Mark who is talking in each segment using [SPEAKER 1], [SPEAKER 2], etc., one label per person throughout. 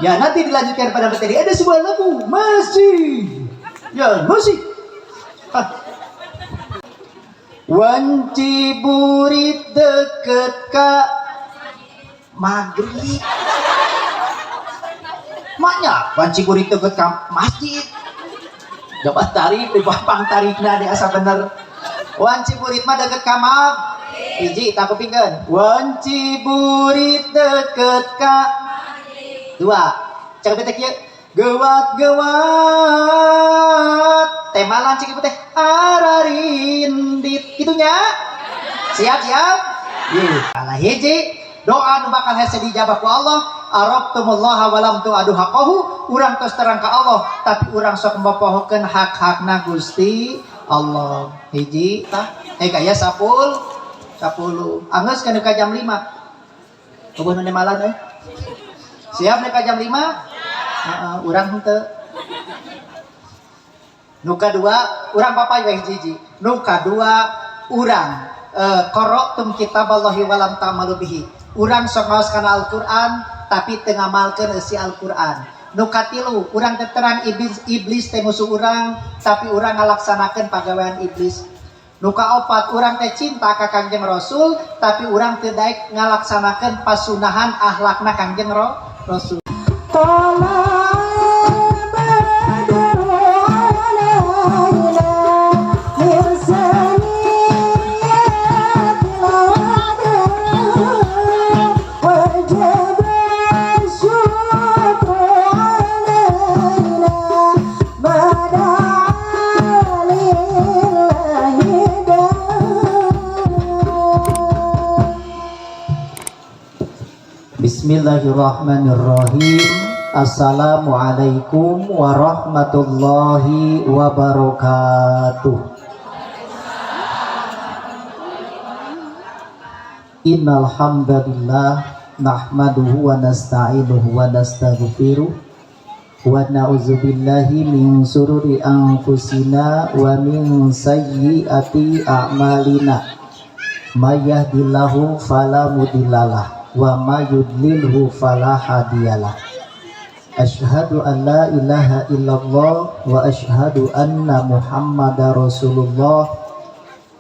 [SPEAKER 1] Ya nanti dilanjutkan pada materi. Ada sebuah lagu masih. Ya masih. Wanci burit deket ka maghrib. Maknya wanci burit deket ka masjid. Dapat tarik di papang tarikna di asa bener. Wanci burit mah deket ka mag. Hiji tak kupingkeun. Wanci burit deket ka. Dua. Cak bete kieu. Gewat tema lancik ibu teh ararindit itunya siap kalah hiji doa nu bakal hese dijabah ku Allah arabtumullaha walam tu'adu haqqahu urang tos terang ka Allah tapi urang sok mempohokeun hak-hakna Gusti Allah hiji tah gaya 10 anggeus kana ka jam 5 eueuh nu malan siap nih ka jam 5 urang henteu nu kadua urang papa we hiji nu kadua urang qara'tum kitaballahi walam ta'malu bihi urang sok maos kana Al-Qur'an tapi teu ngamalkeun isi Al-Qur'an nu katilu urang teh terang iblis teh musuh urang tapi urang ngalaksanakeun pagawean iblis nu kaopat urang teh cinta ka Kangjeng Rasul tapi urang teu daek ngalaksanakeun pasunahan akhlakna Kangjeng Rasul. Bismillahirrahmanirrahim. Assalamualaikum warahmatullahi wabarakatuh. Innal hamdalillah nahmaduhu wa nasta'inuhu wa nastaghfiruh wa na'udzubillahi min sururi anfusina wa min sayyiati a'malina. May yahdihillahu fala mudhillalah wa may yudlilhu fala hadiyalah. Asyhadu an la ilaha illallah wa asyhadu anna Muhammadar Rasulullah.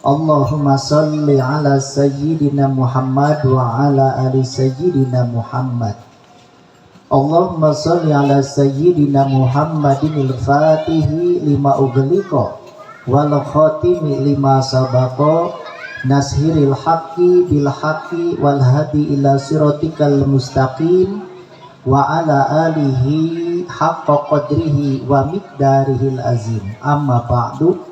[SPEAKER 1] Allahumma salli ala sayyidina Muhammad wa ala ali sayyidina Muhammad. Allahumma salli ala sayyidina Muhammadinil fatihi lima ughliqa wal khatimi lima sabaqa nashiril haqqi bil haqqi wal hadi ila siratikal mustaqim wa ala alihi haqqa qadrihi wa miqdarihil azim. Amma ba'du,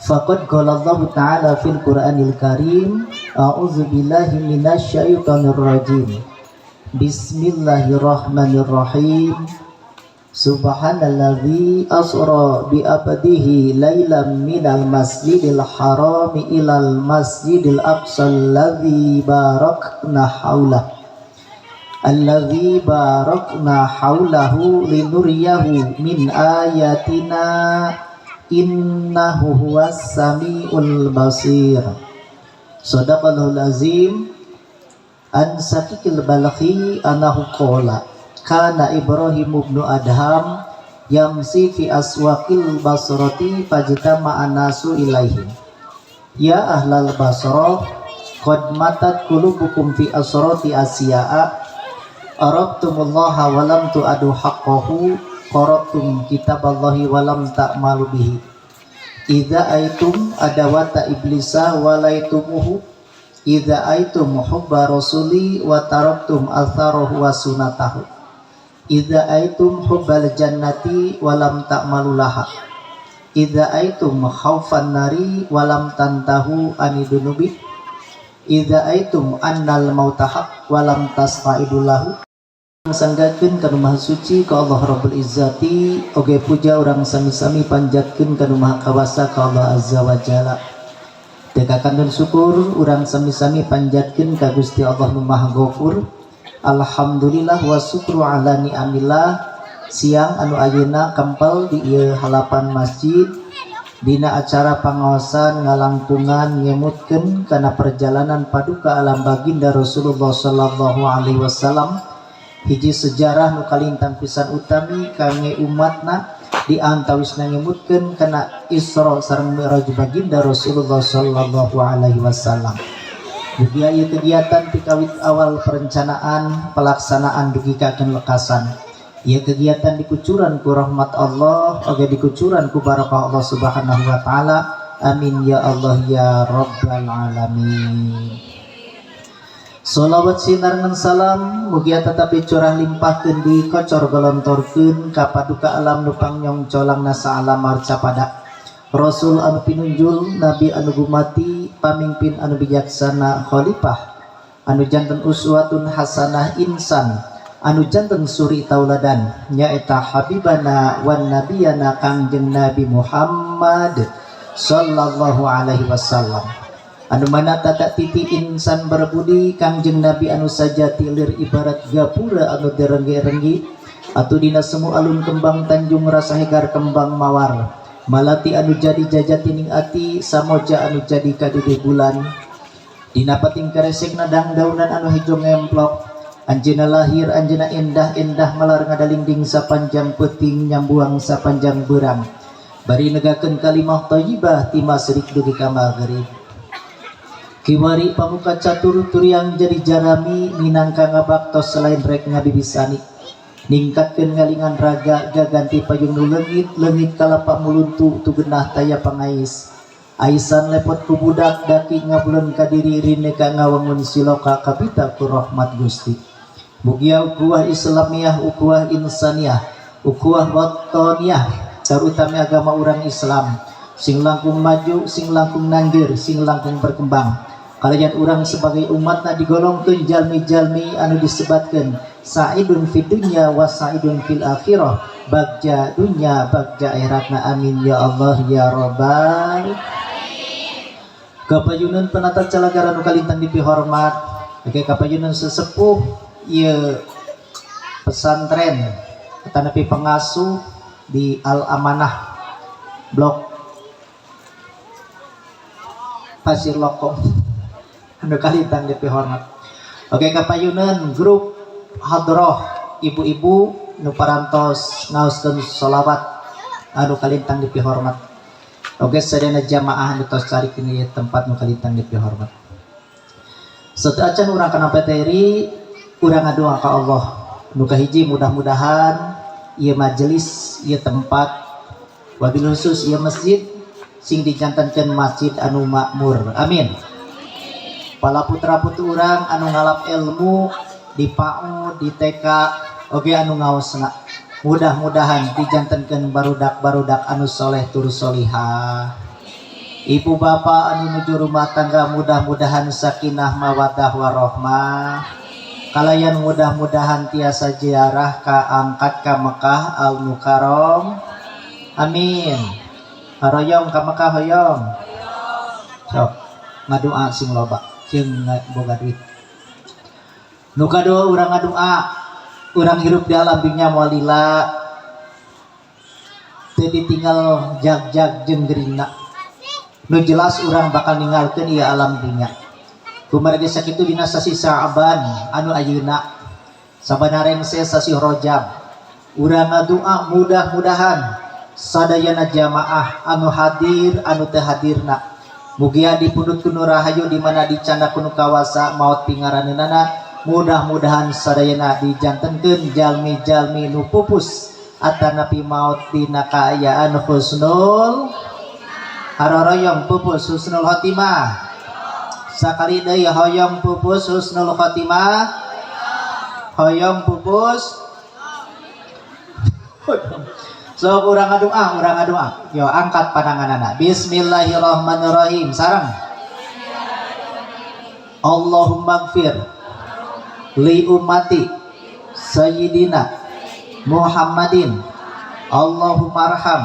[SPEAKER 1] faqad qala Allah ta'ala fil Qur'anil Karim, a'udzu billahi minasy syaithanir rajim. Bismillahirrahmanirrahim. Subhanalladzi asra bi abdihi lailan minal masjidil harami ilal masjidil aqsal ladzi barakna haulahu alladzi barakna haulahu linuriyahu min ayatina innahu huwas samiul basir. Shadaqallahul azim. An Sakikil Balakhi anahu qala kana Ibrahim ibnu Adham yamsi fi aswaqil basrati fajtama'a nasu ilaihi ya ahlal basrah qad matat qulubukum fi asrati asya'a arabtumullaha wa lam tu'adu haqqahu qara'tum kitaballahi wa lam ta'malu bihi idza aitum adawata iblisa walaitumuhu idza aitum hubba rasuli wa taraktum atharahu wa sunatahu idza aitum hubbal jannati walam ta'malu laha idza aitum khaufan nari walam tantahu anidunubi idza aitum annal mauta haq walam tasfa'idu lahu. Sanggakeun ka Maha Suci ka Allah Rabbul Izzati oge puja urang sami-sami panjatkeun ka Maha Kawasa ka Allah Azza wa Jalla. Dekakan dan syukur urang sami-sami panjatkeun ka Gusti Allah nu Maha Ghafur. Alhamdulillah wa syukru ala ni'amillah. Siang anu ayeuna kempel di ieu halapan masjid dina acara pangaosan ngalangkungan ngemutkeun kana perjalanan paduka alam baginda Rasulullah sallallahu alaihi wasallam hiji sejarah nu kalintang pisan utami kangge umatna di antawisna ngemutkeun kana Isra sareng Mi'raj baginda Rasulullah sallallahu alaihi wasallam. Mugia ieu kegiatan pikawit awal perencanaan pelaksanaan dugi kakeun lekasan. Ieu kegiatan dikucuran ku rahmat Allah oge dikucuran ku barakah Allah Subhanahu wa taala. Amin ya Allah ya rabbal alamin. Sholawat sinarngan salam mugia tetapi curah limpahkeun di kocor golontorkeun ka paduka alam nu pangnyong colang nasa alam marca pada Rasul anu pinunjul Nabi anu gumati pamimpin anu bijaksana khalifah anu janten uswatun hasanah insan anu janten suri tauladan nyaeta habibana wan nabiyana kangjeng Nabi Muhammad sallallahu alaihi wasallam anu mana tata titi insan berbudi kangjeng Nabi anu sajati lir ibarat gapura anu derenggi-renggi atu dina semu alun kembang tanjung rasa hegar kembang mawar malati anu jadi jajatining ati samoja anu jadi kadede bulan dina pating karesekna dangdaunan anu hejo ngemplok anjeuna lahir anjeuna endah-endah melar ngadalingding sapanjang peuting nyambuang sapanjang beurang bari negakeun kalimah thayyibah ti masrik dugi ka maghrib kiwari pamuka catur turiang jadi jarami minangka ngabaktos selain rek ngabibisani ningkatkeun ngalingan raga gaganti payung nu leungit kalapa muluntu tu genah taya pangais aisan lepot ku budak daki ngabulun ka diri rine ka ngawangun siloka kapita ku rahmat Gusti mugia ukuah Islamiyah ukuah insaniyah ukuah watoniyah terutama agama orang Islam sing langkung maju sing langkung nanggir sing langkung berkembang kalian orang sebagai umatna digolongkeun jalmi-jalmi anu disebatkeun saidun fid dunya wa saidun fil akhirah bagja dunya bagja akhiratna amin ya Allah ya rabbal kapayunan penata calagara nu kalintang dipihormat oke kapayunan sesepuh ieu pesantren tanapi pengasuh di Al Amanah blok Pasir Lokong anu kalintang dipihormat oke kapayunan grup hadroh ibu-ibu nu parantos ngaoskeun sholawat anu kalintang dipihormat oke sadayana jamaah anu tos carikeun ieu tempat nu kalintang dipihormat sedaya urang kana peteri urang ngadoa ka Allah nu kahiji mudah-mudahan ieu majelis ieu tempat wabil khusus ieu masjid sing dijantankeun masjid anu makmur amin pala putra-putri urang anu ngalap ilmu di PAUD di TK oge anu ngaosna mudah-mudahan dijantankeun barudak-barudak anu soleh tur solihah ibu bapak anu nuju rumah tangga mudah-mudahan sakinah mawaddah warahmah kalayan mudah-mudahan tiasa ziarah ka angkat ka Mekah Al Mukarram amin haroyong ka Mekah hoyong sok ngadoa sing loba jeung boga duit nu kadua urang ngadoa urang hirup di alam dunya walila teu ditinggal jag-jag jeung gerinda nu jelas urang bakal ninggalkeun ieu alam dunya kumargi sakitu dina sasi Sa'ban anu ayeuna sabanareng sasi Rajab urang ngadoa mudah-mudahan sadayana jamaah anu hadir anu teu hadirna mugia dipundut kuno rahayu di mana dicanda kuno kawasa maut pingaranana mudah-mudahan sadayana dijantenkeun jalmi-jalmi nu pupus atanapi maut dina kaayaan husnul haroroyong pupus husnul khotimah sakali deui hoyong pupus husnul khotimah hoyong pupus so urang ngadoa yo angkat pandanganana bismillahirrahmanirrahim sareng Allahumma gfir li ummati sayyidina Muhammadin Allahumma arham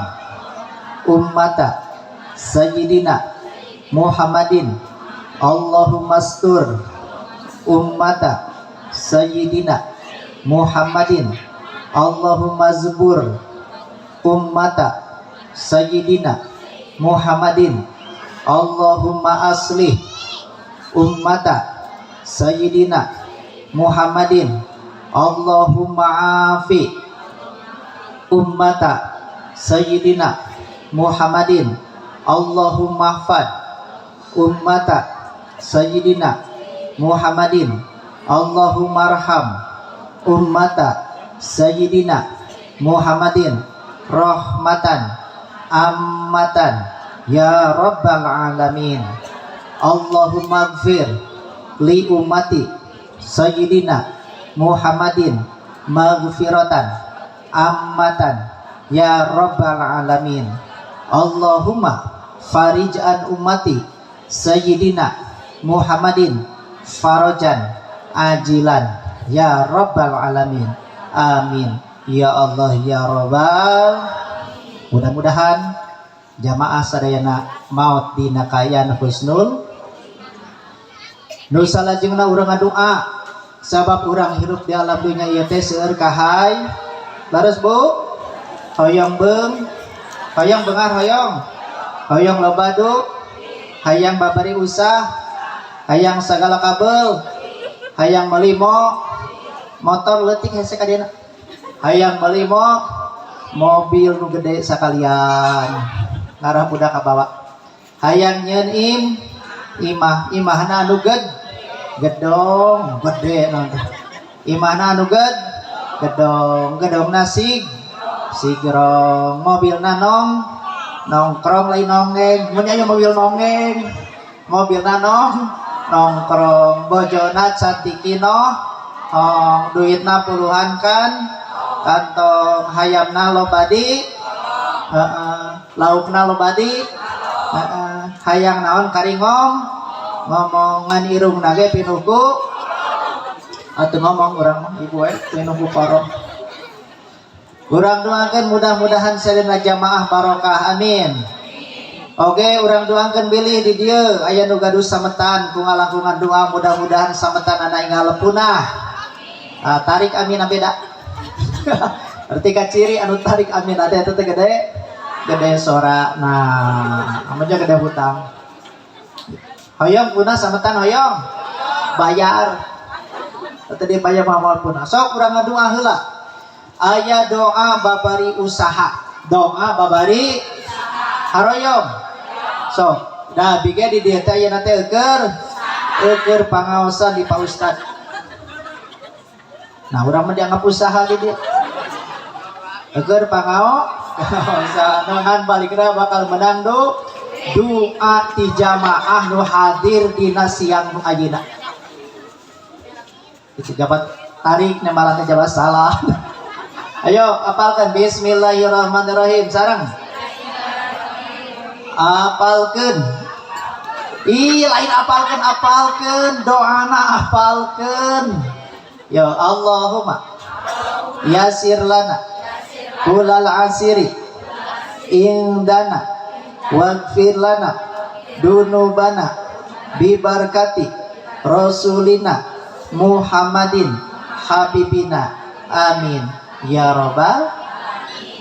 [SPEAKER 1] ummata sayyidina Muhammadin Allahumma astur ummata sayyidina Muhammadin Allahumma zbur ummata sayyidina Muhammadin Allahumma aslih ummata sayyidina Muhammadin Allahumma afi ummata sayyidina Muhammadin. Allahumma hfad ummata sayyidina Muhammadin. Allahumma arham ummata sayyidina Muhammadin rahmatan ammatan ya rabbal alamin. Allahumma gfir li ummati sayyidina Muhammadin maghfiratan ammatan ya rabbal alamin. Allahumma farij an ummati sayyidina Muhammadin farajan ajilan ya rabbal alamin. Amin ya Allah ya Rabbal. Mudah-mudahan jamaah sadayana maut dina kayan husnul. Nu salajengna urang ngadoa sabab urang hirup di alam dunya ieu teh seueur kahay. Laras Bu, hoyong beung, hoyong beungar hoyong. Hoyong lobadu, hayang babari usah, hayang sagala kabel, hayang melimo, motor leutik hese ka dieu. Hayang melimo, mobil nu gede sakalian. Ngarah budak kabawa. Hayang nyeun imahna anu gedong gede nanti. Imahna anu gedong nasig sigrong. Mobilna nongkrong lain nongeng. Mun aya mobil nongeng, mobilna nongkrong. Bojona cantikino, duitna puluhan kan, kantong hayamna lobadi, laukna lobadi, hayang naon karingong, ngomongan irung nage pinuku, atau ngomong orang ibu pinuku parong. Urang doakeun mudah-mudahan sadina jamaah barokah amin. Oke, urang doakeun bilih di dieu aya nu gaduh sametan ku ngalangkungan doa mudah-mudahan sametan ana ngalepunah. Tarik amin beda. Berarti ka ciri anu tarik amin ada eta teh gede sora. Nah, amunnya gede hutang. Hoyong punah sametan hoyong. Bayar. Teu dibayar mah punah. Sok urang ngadoa heula. Aya doa babari usaha, doa babari haroyom. So, dah biga di dieu teh aya teh eukeur pangaosan di Pak Ustad. Nah, urang mah dianggap usaha di dieu. Eukeur pangaosan ngan balikna bakal menang doa ti jamaah nu hadir dina siang nu ayeuna. Itu jabat tarik nemalan teh jabat salah. Ayo apalkan bismillahirrahmanirrahim sareng. Apalkeun. Lain apalkeun doana apalkeun. Ya Allahumma yasir lana kulal asiri indana waghfir lana dunubana bibarkati rasulina Muhammadin habibina amin ya Rabbal.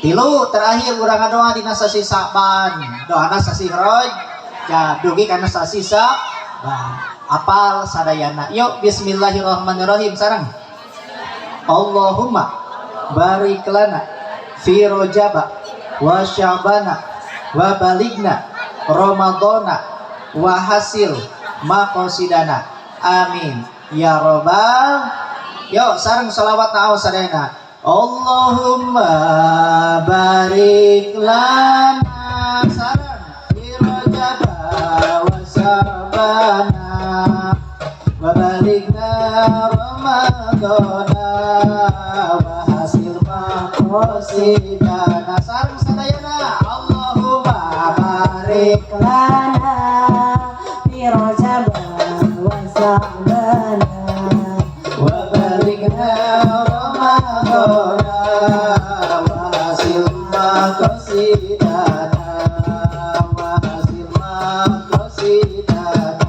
[SPEAKER 1] Tilu terakhir urang ngadoa dina sasi Saban, doana sasi Roj, dugi kana sasi Saban. Apal sadayana. Yuk bismillahirrahmanirrahim sareng. Allahumma barik lana fi Rajaba wa Sya'bana wa baligna Ramadana wa hasil maqasidana amin ya Rabbal. Yuk sareng selawat naos sadayana. Allahumma barik lana sareng fi Rajaba wa Sya'bana wa baligna Ramadana wa hasil maqasidana sareng sadayana. Allahumma barik lana fi Rajaba wa Sya'bana wa baligna Ramadana wa hasil maqasidana wa hasil maqasidana.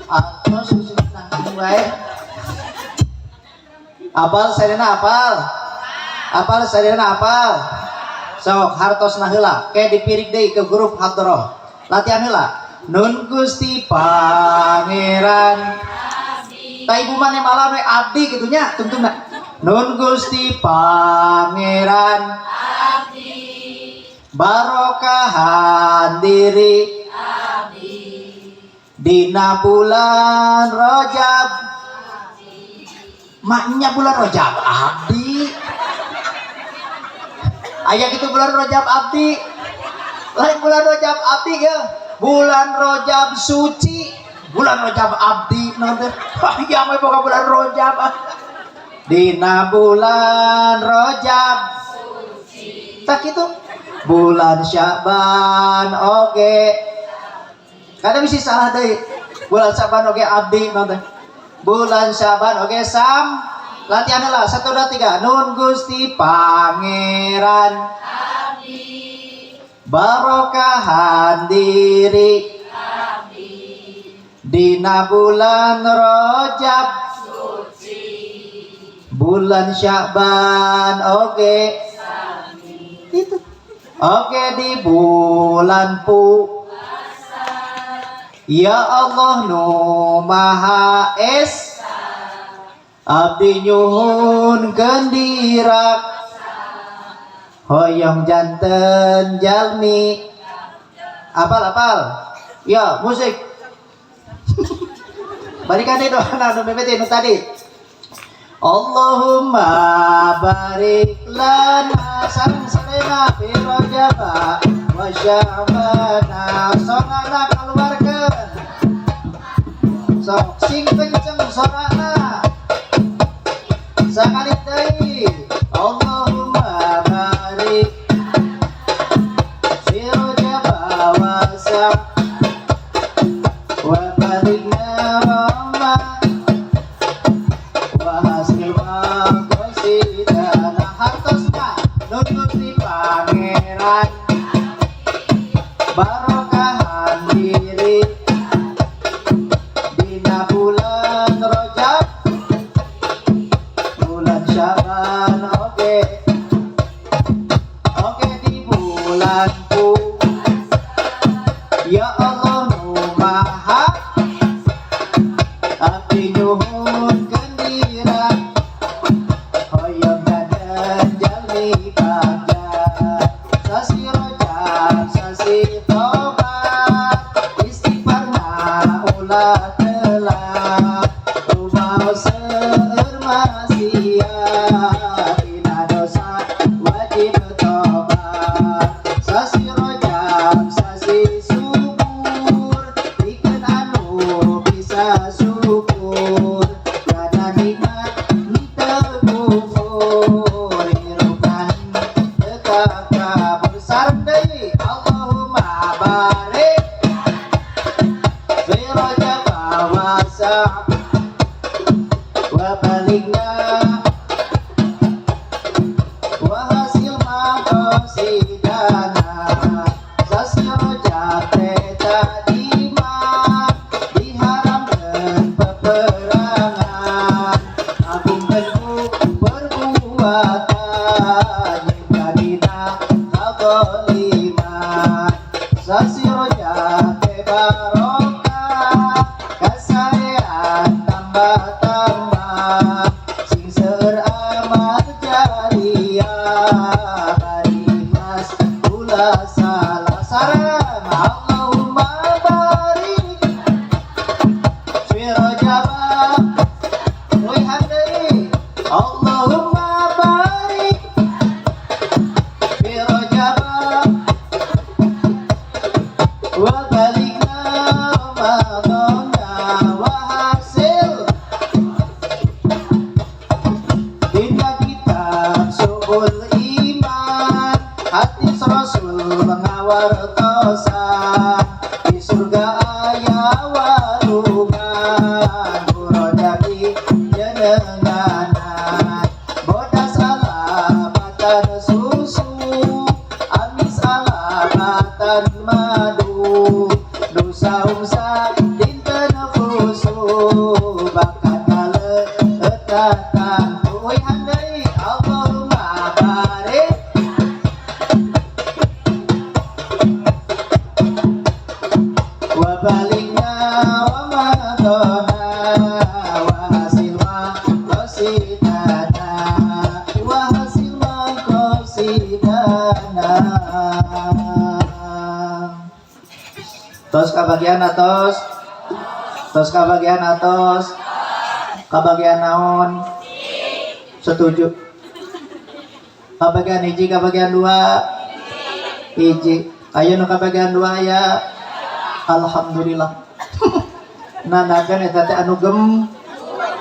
[SPEAKER 1] Atau susun nanggung wae. Apal sadayana apal sadayana apal. Sok hartosna heula ke dipirik deui ke grup hadroh. Latihan heula. Nun Gusti Pangeran tak ibu mana malah we abdi gitunya tungtung nak. Nun Gusti Pangeran barokahan diri dina bulan Rajab. Maknya bulan Rajab abdi. Aya gitu bulan Rajab abdi. Lain bulan Rajab abdi ya. Bulan Rajab suci. Bulan Rajab abdi nanti. Ya mah boga bulan Rajab. Dina bulan Rajab suci. Tak gitu. Bulan Syaban oge. Kada bisa salah deui. Bulan Syaban oge abdi nanti. Bulan Syaban oge sam. Latihan lah 1 2 3. Nun Gusti Pangeran barokahan diri dina bulan Rajab suci. Bulan Sya'ban oke itu oke di bulan puasa. Ya Allah nu Maha Esa abdi nyuhun gendirak hoyong janten jalmi apal ya musik balikan itu anu mimiti nu tadi Allahumma barik lana samsalena fi rajaba wa sya'bana sonana keluarkan sok sing kenceng sonana sakali deui Allahumma barik fi rajaba wa wa balikna rama wa hasil wa qasidana hartosna nututi pangeran barokahan diri dina bulan Rajab bulan Syaban oke di bulan ya Allah nu Maha abdi nyuhun gendira hoyong dadan jalmi bagat sasi Rajab sasi tobat istighfarna ulah telah rumah seueur maksiat dina dosa wajib tobat sasi Rajab sasi subur bikin anu bisa syukur karena nikmat terkufur hirupan tetap kabur sareng deui Allahumma barik fi Rajab wa wa balikna wa hasil maqasidana sasi Rajab tadi mah diharamkeun peperangan agungkeun perbuatan jika kadzaliman sasi Rajab barokah kasaean tambah sing seueur amal jariah bari ikhlas ulah salah sareng Allahumma barik fi Rajab roihan deui Allahumma barik fi Rajab wa balikna Ramadana wa hasil dina kitab subul iman hati Rasul mengawartosan di surga aya walungan burodabi jenenganan bodas alamatan susu amis alamatan madu dosa umsa dinten khusu bakat kaleetatan uy handai Allahumma barik kabagian atos tos kabagian atos kabagian naon setuju kabagian hiji kabagian dua hiji aya nu kabagian dua ya alhamdulillah nanagan eta teh anu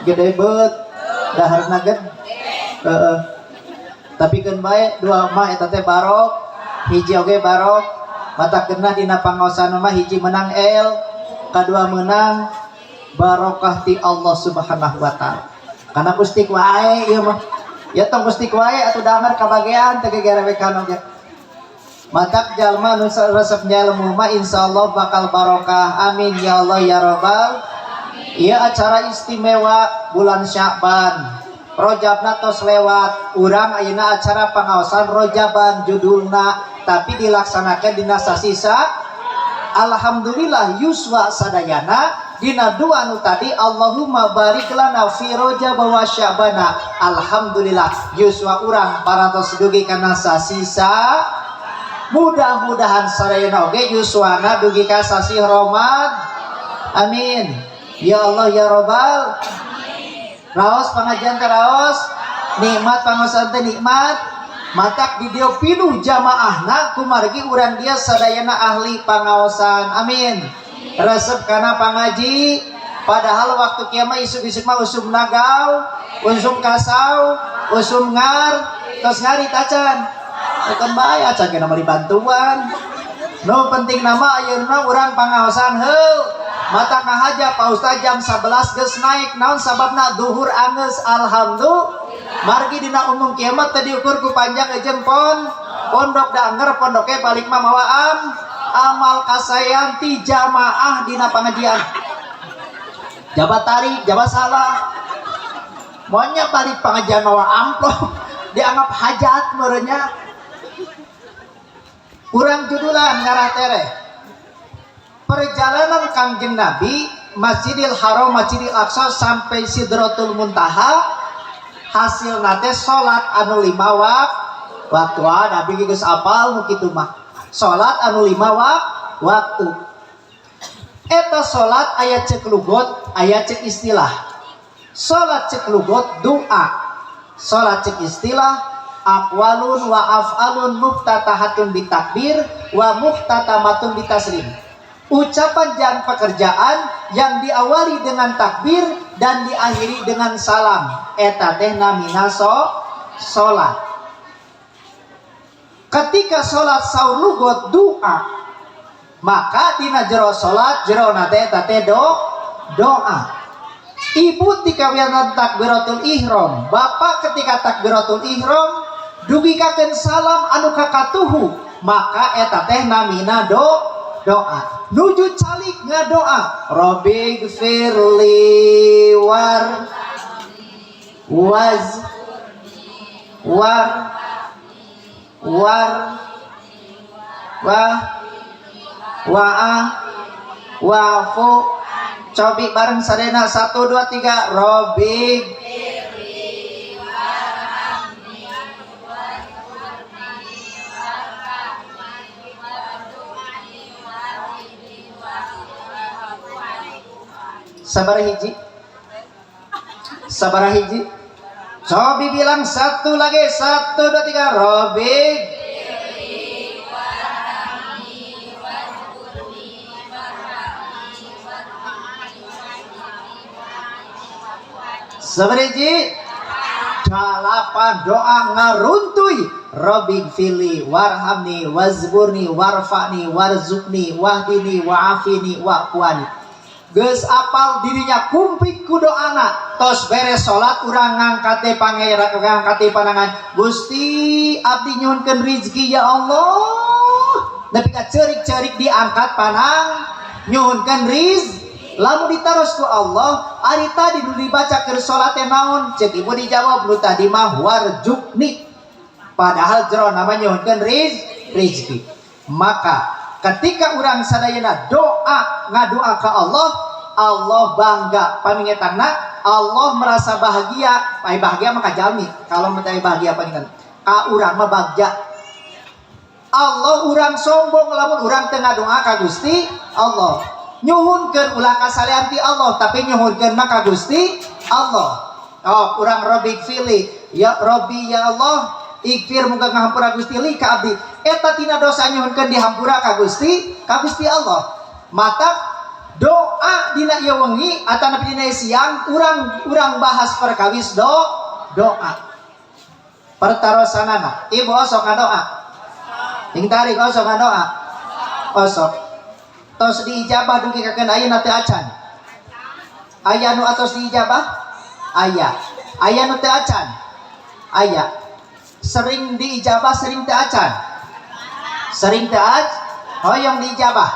[SPEAKER 1] gede beut daharna gede tapi kan bae dua mah eta teh barok hiji oge barok mata kena dina pangaosan mah hiji menang kadua menang barokah ti Allah Subhanahu wa taala kana kustik wae ieu mah ya tong kustik wae atuh damar kabagean teu gegerewekan oge matak jalma nu resep jalmu mah insyaallah bakal barokah amin ya Allah ya rabbal ieu acara istimewa bulan Sya'ban Rojabna tos lewat urang ayeuna acara pangaosan Rojaban judulna tapi dilaksanakan dina sasisa alhamdulillah yuswa sadayana dina dua nu tadi Allahumma barik lana fi Rajab wa Sya'bana alhamdulillah yuswa urang parantos dugi kana sasisa mudah-mudahan sadayana oge yuswana dugi ka sasi Ramadan amin ya Allah ya rabbal raos pengajian teraos nikmat pangosan teh nikmat matak di dieu pinuh jamaahna kumargi urang dia sadayana ahli pangaosan amin resep kana pangaji padahal waktu kieu mah isuk-isuk mah usum nagau usum kasau usum ngar tos ngari tacan bukan bae acan kana mari bantuan nu penting nama ayeuna urang pangaosan heuh mata ngahaja Pak Ustaz jam 11 geus naik naon sababna duhur angeus alhamdulillah margi dina umum kiamat tadi ukur ku panjang ejem pondok danger pondoke balik mah mawa amal kasayan ti jamaah dina pengajian jabat tarik jabat salah monya balik pengajian mawa amplop dianggap hajat merenya kurang judulan ngarah tereh perjalanan Kangjeng Nabi Masjidil Haram Masjidil Aqsa sampai Sidratul Muntaha hasil nate salat anu 5 waktu Nabi geus apal nu kitu mah salat anu 5 waktu eta salat aya cek lugot aya cek istilah salat cek lugot doa salat cek istilah aqwalun wa af'alun muftatahatun bitakbir wa muftatamatun bitaslim ucapan dan pekerjaan yang diawali dengan takbir dan diakhiri dengan salam eta teh namina salat ketika salat saur lugot doa maka dina jero salat jero nate eta teh doa ibu tikawianan takbiratul ihram bapak ketika takbiratul ihram dugikakeun salam anu kakatuhu maka eta teh namina doa nuju calik ngadoa Rabbi gfirli war wafu cobi bareng sadena 1 2 3 Rabbi sabaraha hiji cobi bilang 1 lagi 1 2 3 Robbi sabaraha hiji 8 doa ngaruntui Robbi fili warhamni wazburni warfani warzukni wahdini wa'afini wa'fuani geus apal dirinya kumpik ku doana tos beres salat urang ngangkat pangeran ngangkat panangan Gusti abdi nyuhunkeun rezeki ya Allah nepi ka ceurik-ceurik diangkat panang nyuhunkeun lamun ditaros ku Allah ari tadi nu dibaca keur salat teh naon ceuk ibu dijawab nu tadi mah warjukni padahal jero nama nyuhunkeun rezeki maka ketika urang sadayana doa ngadoa ka Allah bangga pamingetanna Allah merasa bahagia bahagia maka jalmi kalau mentai bahagia paningan ka urang mah bagja Allah urang sombong lamun urang teu ngadoa ka Gusti Allah nyuhunkeun ulah kasalean ti Allah tapi nyuhunkeun maka Gusti Allah. Oh, urang Robbi pilih ya Robbi ya Allah ikfir muga ngahampura Gusti li ka abdi. Eta tina dosa nyuhunkeun dihampura ka Gusti Allah. Mata doa dina ieu wengi atana dina siang urang bahas perkawis doa. Pertarosanana ibu osok ngadoa. Ting tarik osok ngadoa. Osok. Tos diijabah dugi kakeun ayeuna teu acan. Aya nu atos diijabah? Aya. Aya nu teu acan? Aya. Sering diijabah, sering teu acan? Sering teu acan? Hoyong diijabah.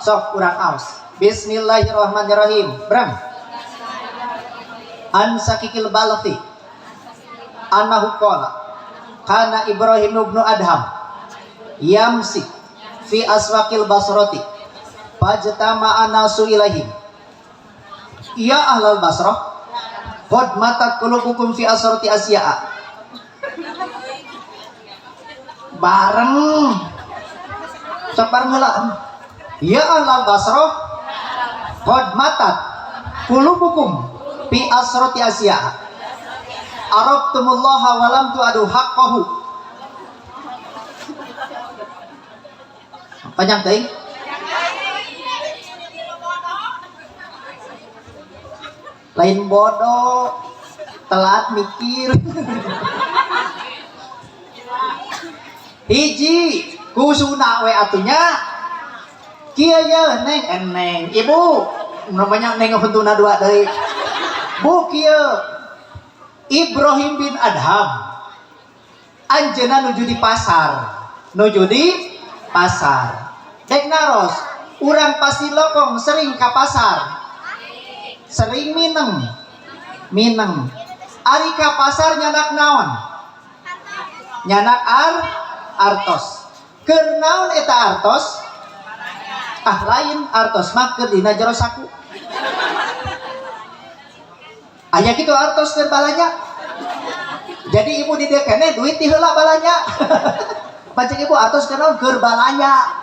[SPEAKER 1] Sok urang aos. Bismillahirrahmanirrahim. Brang. An sakikil balfi. Annahu qala kana Ibrahim ibnu Adham yamsi fi aswaqil basrati fajtama'a nasu ilaihim. Ya ahlal Basrah qad matat qulubukum fi asrati asya'a. Bareng sabar heula. Ya ahlal Basrah qad matat qulubukum fi asrati asya'a. Arabtumullaha wa lam tu'adu haqqahu. Panjang teuing. Lain bodoh, telat mikir. Hiji kusuna we atunya kieu ye neng eneng ibu namanya neng huntuna dua deui. Bu kieu Ibrahim bin Adham anjeunna nuju di pasar. Dek naros urang pasti lokong sering ka pasar. Sering mineng. Ari ka pasar nyanak naon? Nyanak artos. Keur naon eta artos? Ah lain artos mah keur dina jero saku. Aya kitu artos keur balanya. Jadi ibu di dieu keneh duit ti heula balanya. Pancen ibu artos keur naon? Keur balanya.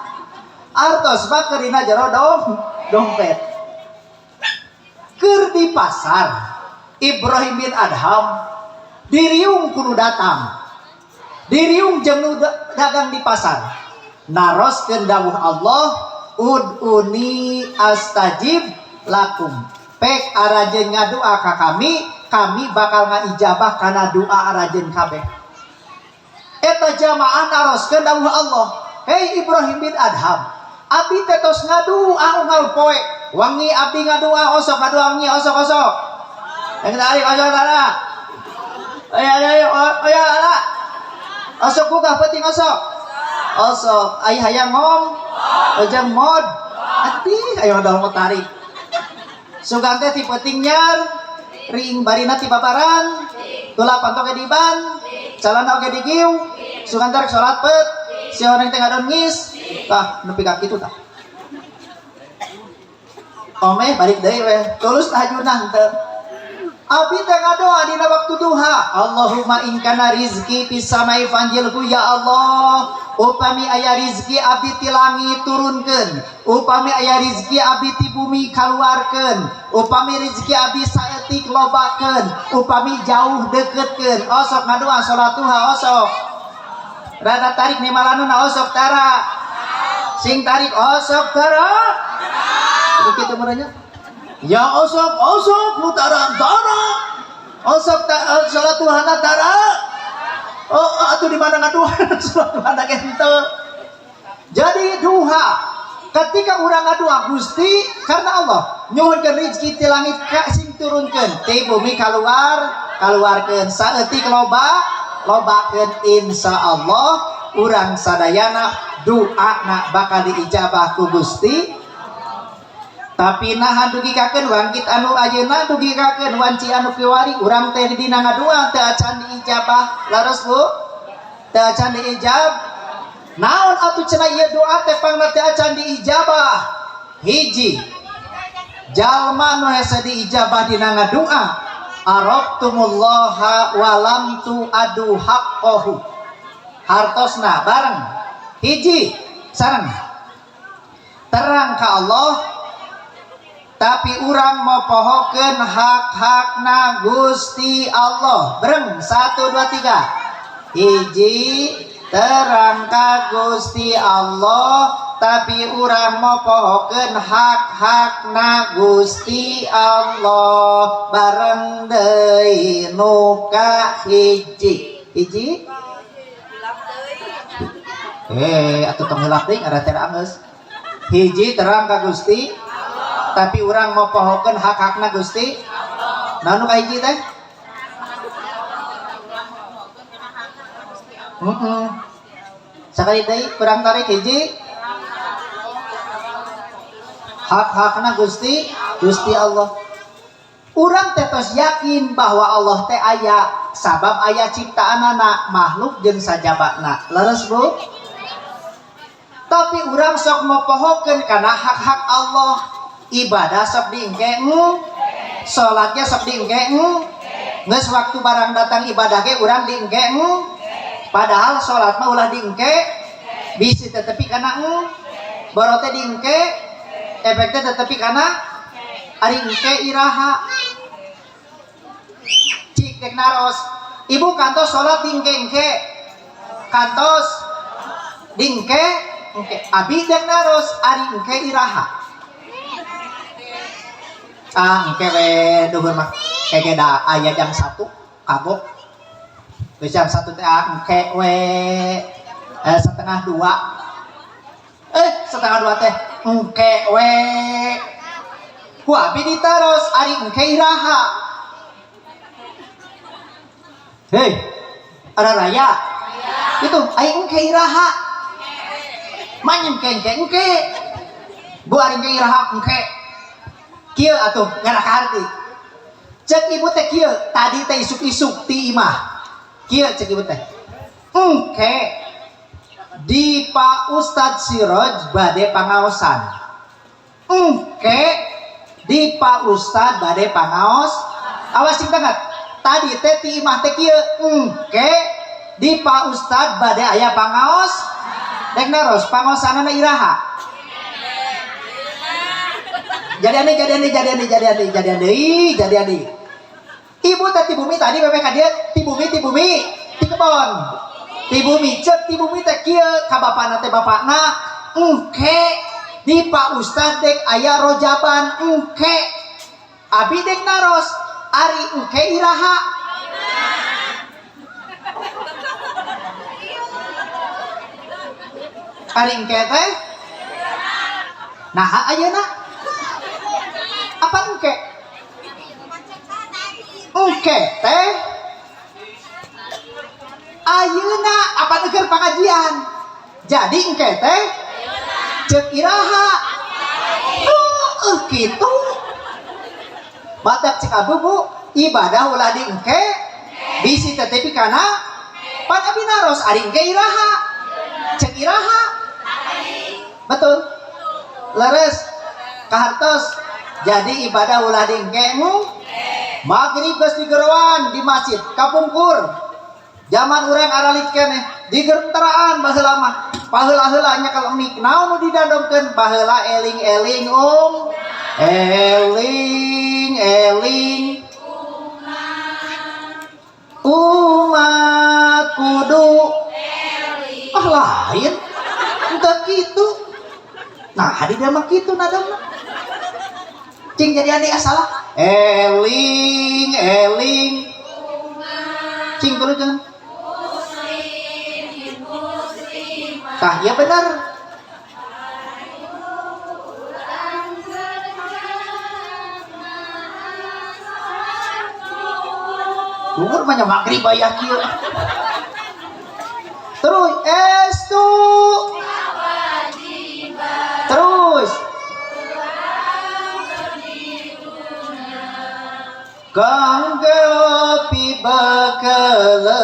[SPEAKER 1] Artos mah keur dina jero dompet. Keur di pasar Ibrahim bin Adham diriung kudu datang. Diriung jeung nu dagang di pasar. Naroskeun dawuh Allah, ud'uni astajib lakum. Pek arajeun ngadua ka kami bakal ngaijabah kana doa arajeun kabeh. Eta jamaah naroskeun dawuh Allah, hei Ibrahim bin Adham, abdi teh tos ngadua unggal poe. Wangi abdi ngadua osok ngadua wangi osok. Yang tadi osok tara. Ayo ala. Osok buka penting osok. Ai hayang ngom. Ojang mod. Ati ayo dalam tarik. Sugan teh ti penting nyar. Ring barina ti babaran. Tula pantok di ban. Calana oge digiu. Sugan tarik salat pet. Si orang teh ngadon ngis. Tah nepi ka kitu tah. Omeh balik deui we. Tulus tahajudna henteu. Abi teh ngadoa dina waktu duha. Allahumma in kana rizqi fis samai fanjilhu ya Allah. Upami aya rizki abdi ti langit turunkeun. Upami aya rizki abdi ti bumi kaluarkeun. Upami rizki abdi saeutik lobakeun. Upami jauh deketkeun. Osok ngadoa salat duha osok. Rada tarik nimalanuna osok tara. Sing tarik osok tara. Begitu merenya. Ya osok mutara tara. Osok salat duhana tara. Oh atuh di mana ngaduha salat duhana gento. Jadi duha ketika urang ngaduha Gusti karena Allah nyuhunkeun rezeki ti langit ka sing turunkeun ti bumi kaluarkeun saeutik lobakeun insyaallah urang sadayana doana bakal diijabah ku Gusti. Tapi nah dugi kakeun wangkit anu ayeuna dugi kakeun wanci anu kiwari urang teh dina ngadua teu acan diijabah laras Bu teu acan diijab. Naon atuh cenah ieu doa teh pangna teu acan diijabah? Hiji jalma nu hese diijabah dina ngadua arabtumullaha wa lam tu'adu haqqahu. Hartosna bareng hiji sareng terang ka Allah tapi urang mau pohokeun hak-hakna Gusti Allah. Bereng 1 2 3. Hiji, terang ka Gusti Allah, tapi urang mau pohokeun hak-hakna Gusti Allah. Bareng deui nu ka hiji. Hiji atuh tong hilap deui ada teh anggeus. Hiji, terang ka Gusti, tapi urang mau pohokeun hak-hakna Gusti Allah. Nah nu ka hiji teh? Sakali deui urang tarik hiji. Hak-hakna Gusti Allah. Urang teh tos yakin bahwa Allah teh aya, sabab aya ciptaanana makhluk jeung sajabatna. Leres Bu? Tapi urang sok mopohokeun kana hak-hak Allah. Ibadah sok diengke, salatnya sok diengke, geus waktu barang datang ibadah ge urang diengke, padahal salat mah ulah diengke, bisi tetepi kana borote diengke, efeknya tetepi kana ari engke iraha. Cik dek naros, ibu kantos salat diengke-engke, kantos diengke, abi dek naros ari engke iraha. Engke we duhur mah kege da aya jam 1 kagok. Geus jam 1 teh engke we setengah 2. Setengah 2 teh engke we. Ku abi ditaros ari engke iraha. Hei, ada raya. Itu ai engke iraha. Manyem engke. Bu ari engke iraha engke. Kieu atuh ngana kaharti. Cek ibu teh kieu, tadi teh isuk-isuk ti imah. Kieu cek ibu teh. Engke di Pak Ustadz Siroj bade pangaosan. Engke di Pak Ustadz bade pangaos. Awas sing banget. Tadi teh ti imah teh kieu. Engke di Pak Ustadz bade aya pangaos. Dek naros pangaosanana iraha. Jadi ibu teh ti bumi tadi bebek ka dieu ti bumi ti kebon ti bumi cek ti bumi teh kieu ka bapana teh bapakna engke di Pak Ustad dek aya rojaban engke abi dek naros ari engke iraha. Ari engke teh nah ayeuna apa engke? Engke teh ayeuna apa neukeun pengajian. Jadi engke teh ceuk iraha. Kitu. Batak cek abu Bu, ibadah ulah di engke bisi tetepi kana pan abi naros ari engke iraha. Ceuk iraha. Betul. Leres kahartos. Jadi ibadah ulah diengke maghrib geus digeroan di masjid kapungkur zaman urang aralit keneh digerteraan baheula mah paheula-heula nya kalemik naon nu didandongkeun baheula eling-eling eling umat kudu lain entah kitu. Nah hadi dia mah kitu nadamna cing jadi adik asal eling cing terus jangan tah ya benar umur banyak maghrib bayar kieu terus estu terus kangge opi bakaleun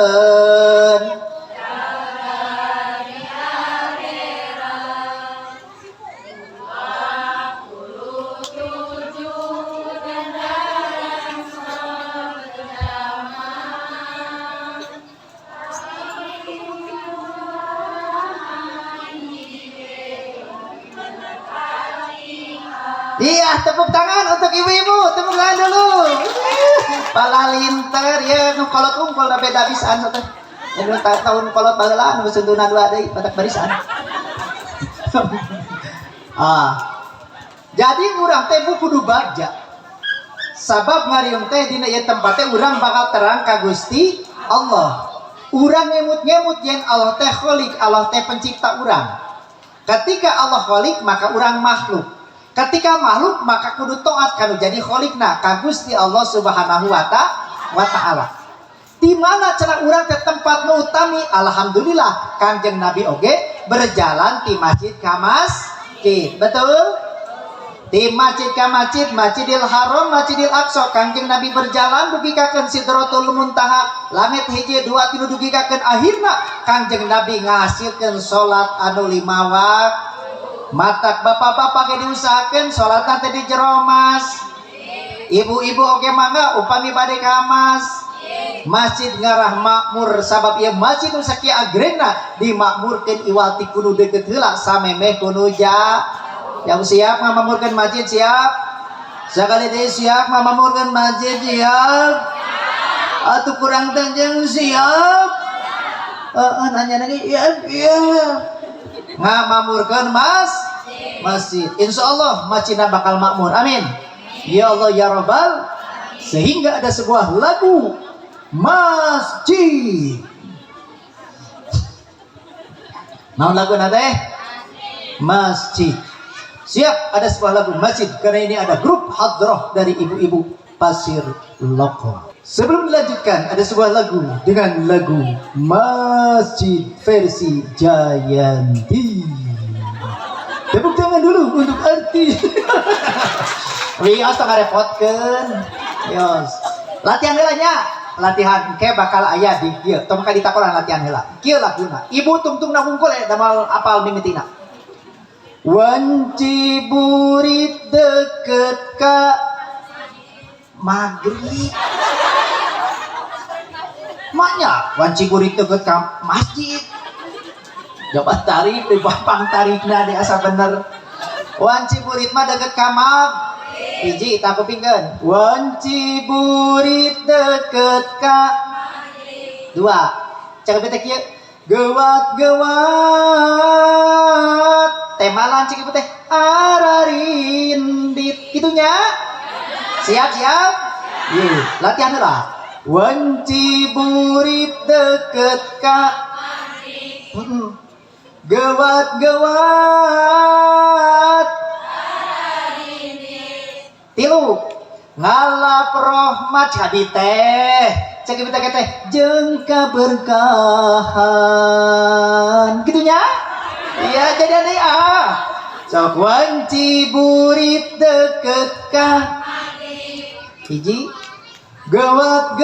[SPEAKER 1] Iya, tepuk tangan untuk ibu-ibu, tepuk tangan dulu. Palalinter ya, nu kolot unggul da beda pisan teh. Anu tahun kolot baheula anu sentuna dua deui batak barisan. Jadi urang teh kudu bagja. Sabab ngariung teh dina ieu tempat teh urang bakal terang ka Gusti Allah. Urang ngemut-ngemut yen Allah teh khaliq, Allah teh pencipta urang. Ketika Allah khaliq maka urang makhluk. Ketika makhluk maka kudu taat kanu jadi khaliqna ka Gusti Allah Subhanahu wa taala. Di mana cenah urang teh tempat nu utami? Alhamdulillah Kanjeng Nabi oge berjalan ti masjid ka masjid. Betul? Di masjid ka masjid, Masjidil Haram, Masjidil Aqsa, Kanjeng Nabi berjalan dugi kakeun Sidratul Muntaha, langit hiji dua tilu dugi kakeun akhirna Kanjeng Nabi ngahasilkeun salat anu 5 waktu. Matak bapak-bapak ge diusahakeun salatna teh di jero mas. Ibu-ibu oge mangga upami bade ka mas. Masjid ngarah makmur sabab ieu masjid nu sakieu agrena dimakmurkeun iwal ti kudu deukeut heula samemeh kudu yang siap mamamurkeun masjid siap. Sakali deui siap mamamurkeun masjid siap. Atuh kurang teh jeung siap. Nanya lagi iya. Ngamamurkeun masjid. Insyaallah masjidna bakal makmur. Amin. Ya Allah ya Rabbal. Sehingga ada sebuah lagu masjid. Naon laguna teh? Masjid. Siap, ada sebuah lagu masjid karena ini ada grup hadrah dari ibu-ibu Pasir Loko. Sebelum dilanjutkan ada sebuah lagu dengan lagu Masjid versi Jayanti. Tepuk tangan dulu untuk artis. Wios tong ngarepotkeun. Wios. Latihan heula nya. Latihan ke bakal aya di dieu. Tong ka ditakolan latihan heula. Kieu laguna. Ibu tungtungna hungkul damal apal mimitina. Wanci burit deket ka maghrib. Maknya wanci burit deket ka masjid. Coba tarik di papang tarikna di asa bener. Wanci burit mah deket ka maghrib. Hiji tak kupingkeun. Wanci burit deket ka maghrib. Dua. Cak bete kieu. Gewat temalan cik teh ararindit gitunya. Siap latihan heula. Wanci burit deket ka gewat tilu ngalap rahmat habi teh cek ibu teh jeung kaberkahan gitunya. Iya jadi aneh sok wanci burit deket ka hiji gewat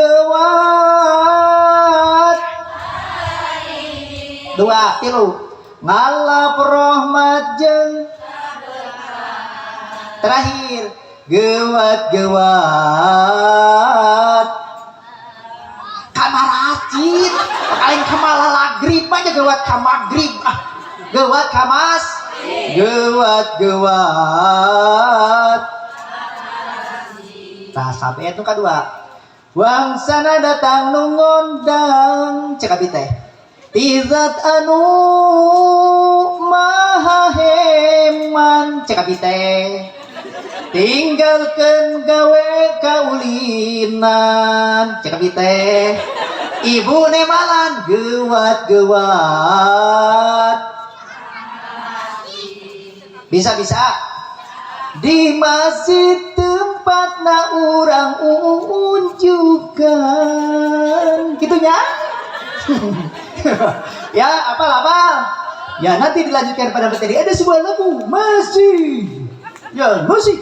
[SPEAKER 1] dua tilu ngalap rahmat jeung terakhir gewat kamaracit paling kamala lagrib aja gewat kamagrib gewat kamas gewat tah sampai itu kedua wangsana datang nu ngondang cek abi teh tizat anu maha heman cek abi teh tinggalkeun gawe kaulinan cek abi teh ibu nemalan gewat bisa di masjid tempatna urang unjukan gitunya. Ya apal ya nanti dilanjutkan pada materi ada sebuah lagu masjid ya musik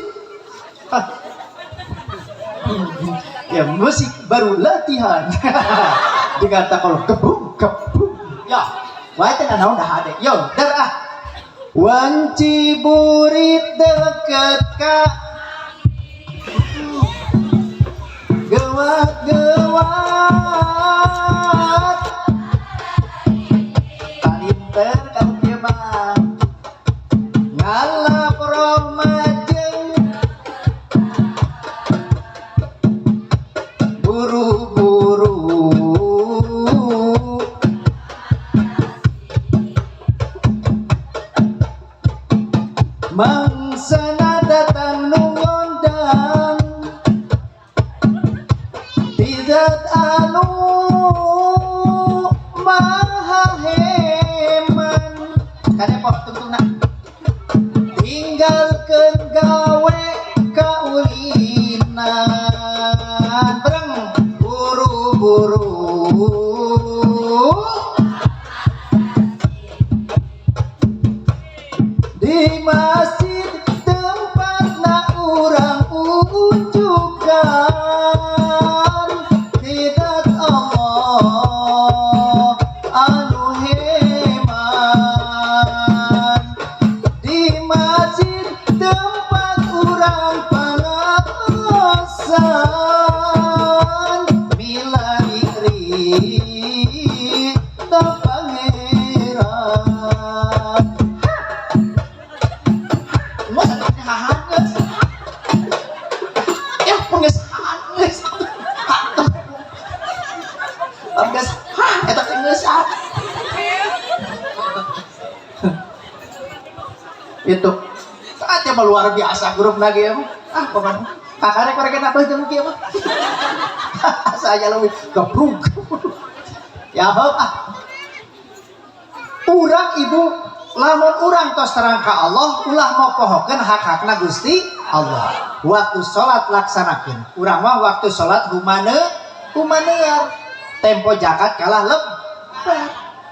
[SPEAKER 1] ya musik baru latihan dengan takol kebum ya wajah naon dah ada yo darah wanci burit deket ka gewat palinter kau kieu mah ngalap rahmat jeung buru-buru mangsana datang nungondang tidak anu maha heman kanepo tungtungna tinggalkeun gawe kaulinan bareng buru-buru di masjid tempatna urang unjukan hidat Allah anu heman di masjid tempat urang pangaosan mila iri ka pangeran masa tanya hahanges ya pengges hahanges pengges eta teh geus itu saatnya luar biasa grup lagi ya pokoknya kakaknya korek apa jeung kieu mah saya leuwih gabrug ya heuh urang ibu lamun urang tos terang ka Allah ulah mopohokeun hak-hakna Gusti Allah waktu salat laksanakeun urang mah waktu salat humaneuar tempo zakat kalah lebar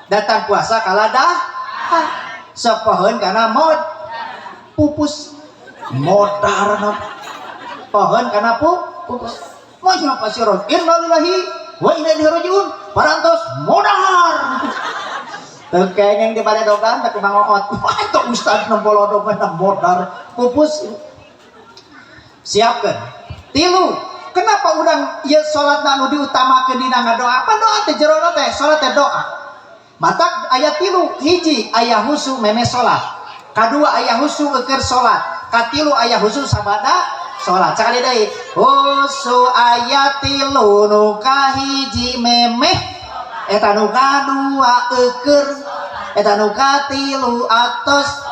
[SPEAKER 1] datang puasa kalah sepoheun kana pupus modar pohon kana pupus mojo pasirun innalillahi wa inna ilaihi rajiun parantos modar teu kengeng di baledogan teu mangoot eta ustad nembolodo mah modar pupus siapkeun tilu kenapa urang ieu salatna anu diutamakeun dina ngadoa apa doa teh jero teh salat teh doa matak aya tilu hiji aya husu meme salat kadua aya husu keur salat katilu aya husu sabada salat sakali deui husu aya tilu nu kahiji memeh eta nu kadua keur eta nu katilu atos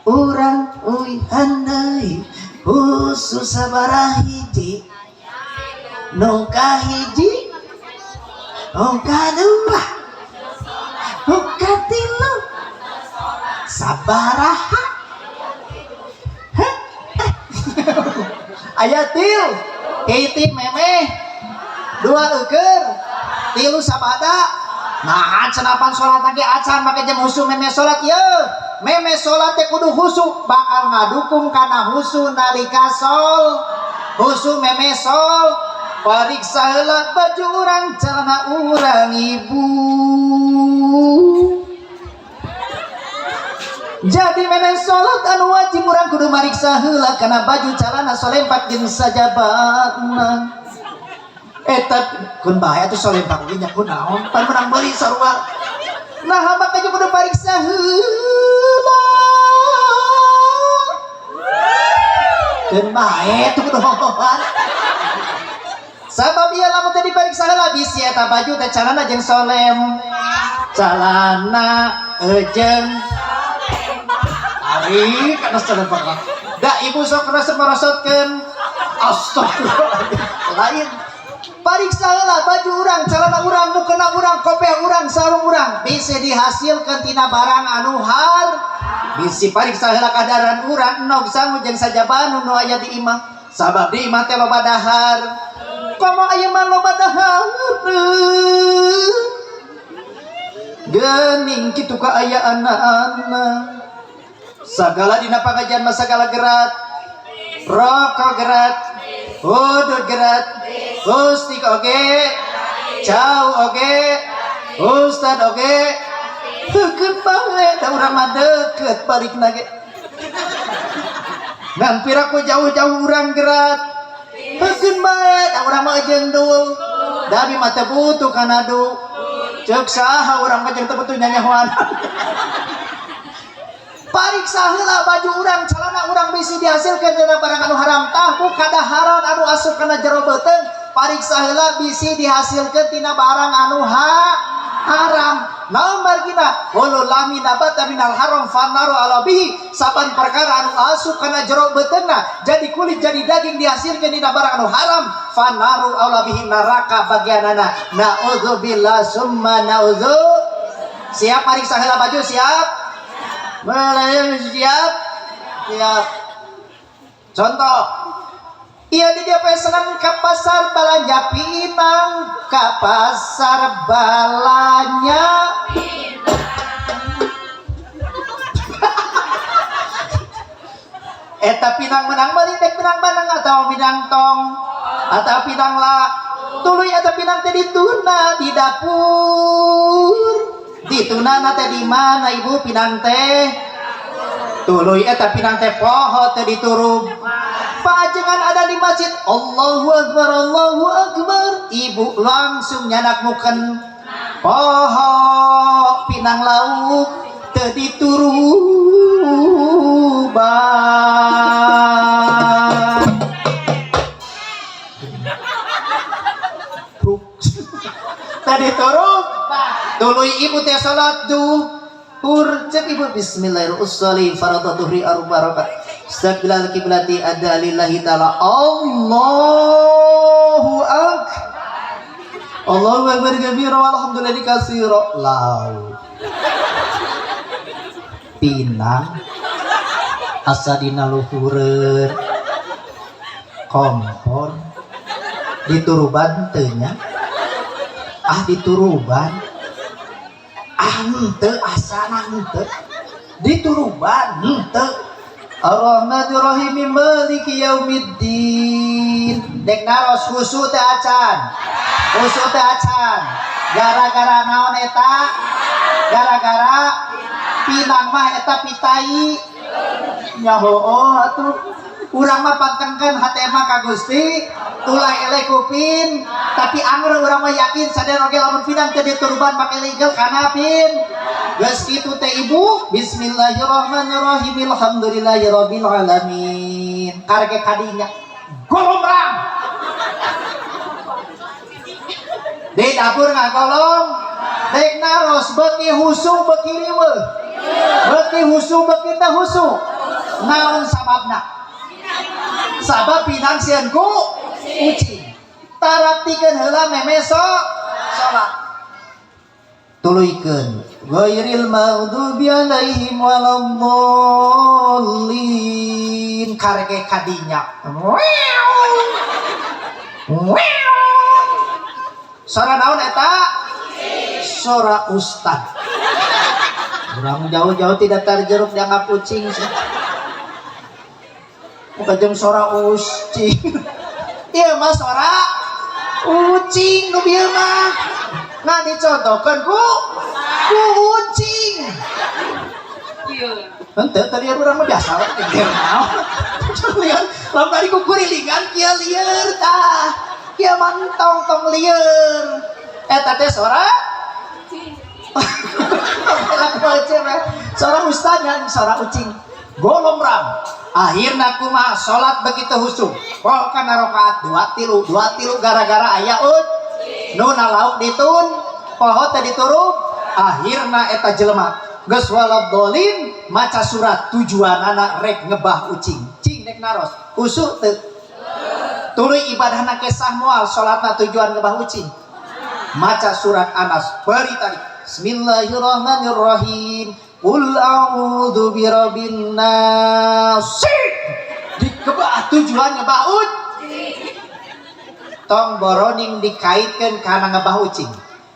[SPEAKER 1] urang uihan deui husu sabaraha hiji nu kahiji nu kadua nu katilu sabaraha aya til hiji memeh dua eukeur tilu sabada nahan senapan salat ge acan make jam husu memeh salat yeuh memeh salat teh kudu husu bakal ngadukung kana husu nalika husu memeh sol pariksa heula baju urang celana urang ibu jadi memeh salat anu wajib urang kudu mariksa heula kana baju calana solempak jeung sajabatna eta kun bae atuh solempak ge nya kunaon pan menang beuli sarua nah maka juga kudu pariksa heula kun bae tuh kudu hohohan sabab ieu lamun teh dipariksa heula bisi eta baju teh calana jeung calana jeung ari kana solempak da ibu sok resep-resepkeun astagfirullahaladzim lain pariksa heula baju urang calana urang mukena urang kopeh urang sarung urang bisa dihasilkeun tina barang anu har bisi pariksa heula kadaran urang enog sangu jeung sajabanu nu aya di imah sabab di imah teh loba dahar komo aya mah loba dahar geuning kitu kaayaanna sagala dina pangajian mah sagala gerat rokok gerat udud gerat ustik oge jauh oge ustad oge deket banget da urang mah deket balik nage ngampir aku jauh-jauh urang gerat deket banget da urang mah jeung dul da abi mah teu butuh kana du ceuk saha urang mah jeung teu butuh nyanyahoan pariksa heula baju urang calana urang bisi dihasilkeun dina barang anu haram tah ku kadaharan anu asup kana jero beuteung pariksa heula bisi dihasilkeun tina barang anu haram. Naon margina walau lami nabata minal haram fanaru ala bihi, saban perkara anu asup kana jero beuteuna jadi kulit jadi daging dihasilkeun dina barang anu haram fanaru ala bihi, neraka bagianana. Naudzubillah summa naudzu. Siap pariksa heula baju siap? Mulai siap? Siap. Contoh, iya di dia pesanan ke pasar belanja pinang, ke pasar balanya eta pinang menang balik tek pinang banang atau pinang tong atau pinang la tuluy eta pinang teh dituna di dapur, dituna teh di mana ibu pinang teh tuluy eta pinang teh poho teh diturub pajengan ada di masjid. Allahu Akbar, Allahu Akbar. Ibu langsung nyanakmukeun poho pinang lauk teu dituruban. Teu diturub. Tuluy ibu teh salat duhur cek ibu bismillahirrahmanirrahim fardhu dhuhri arba rakaat. Astagfirullah kiblati ada lillahi ta'ala. Allahu akbar. Allahu akbar kabira walhamdulillahi katsira. Lau pinang asa dina luhureun kompor dituruban teu nya. Dituruban henteu asana henteu dituruban henteu. Ar-Rahmanir Rahim Maliki Yaumiddin. Dek naros husu teh acan. Husu teh acan. Gara-gara naon eta? Gara-gara pinang mah eta pitai. Nya heueuh atuh. Urang mah pantengkeun hate mah ka Gusti, tulah eleh kupin, tapi anger urang mah yakin sadar oge lamun pinang teh diturban make legal kana pin. Geus kitu teh ibu, bismillahirrahmanirrahim alhamdulillahirabbil alamin. Karege kadinya golomrang. Di dapur ngagolong, dek naros beuki husu beuki riweuh. Beuki husu beuki teh husu. Naon sababna? Sabab pinang sieun ku ucing. Taraptikeun heula memeso salat. Tuluykeun ghairil maghdubi alaihim waladdallin. Karege kadinya. Sora naon eta? Sora ustad. Urang jauh-jauh tidak terjeruk dianggap kucing sih. Kajeng sora ucing. Ieu mah sora ucing nu bieu mah. Nah dicontohkeun ku ucing. Henteu tadi urang mah biasa we keur naon. Lamun tadi ku kurilingan kieu lieur tah. Kieu mantong tong lieur. Eta teh sora sora ustad yang sora ucing. Golomrang. Akhirna kumaha salat begitu husuk. Poho kana rakaat 2 tilu gara-gara aya nu nalauk ditun, poho teh diturub. Akhirna eta jelema geus waladdallin maca surat tujuanana rek ngebah ucing. Cing rek naros. Usuk teu? Tuluy ibadahna kesah moal salatna tujuan ngebah ucing. Maca surat Anas bari tadi. Bismillahirrahmanirrahim. Qul a'udzu birabbin nas. Dikebah tujuan ngebah ucing. Tong boroning dikaitkeun kana ngebah ucing.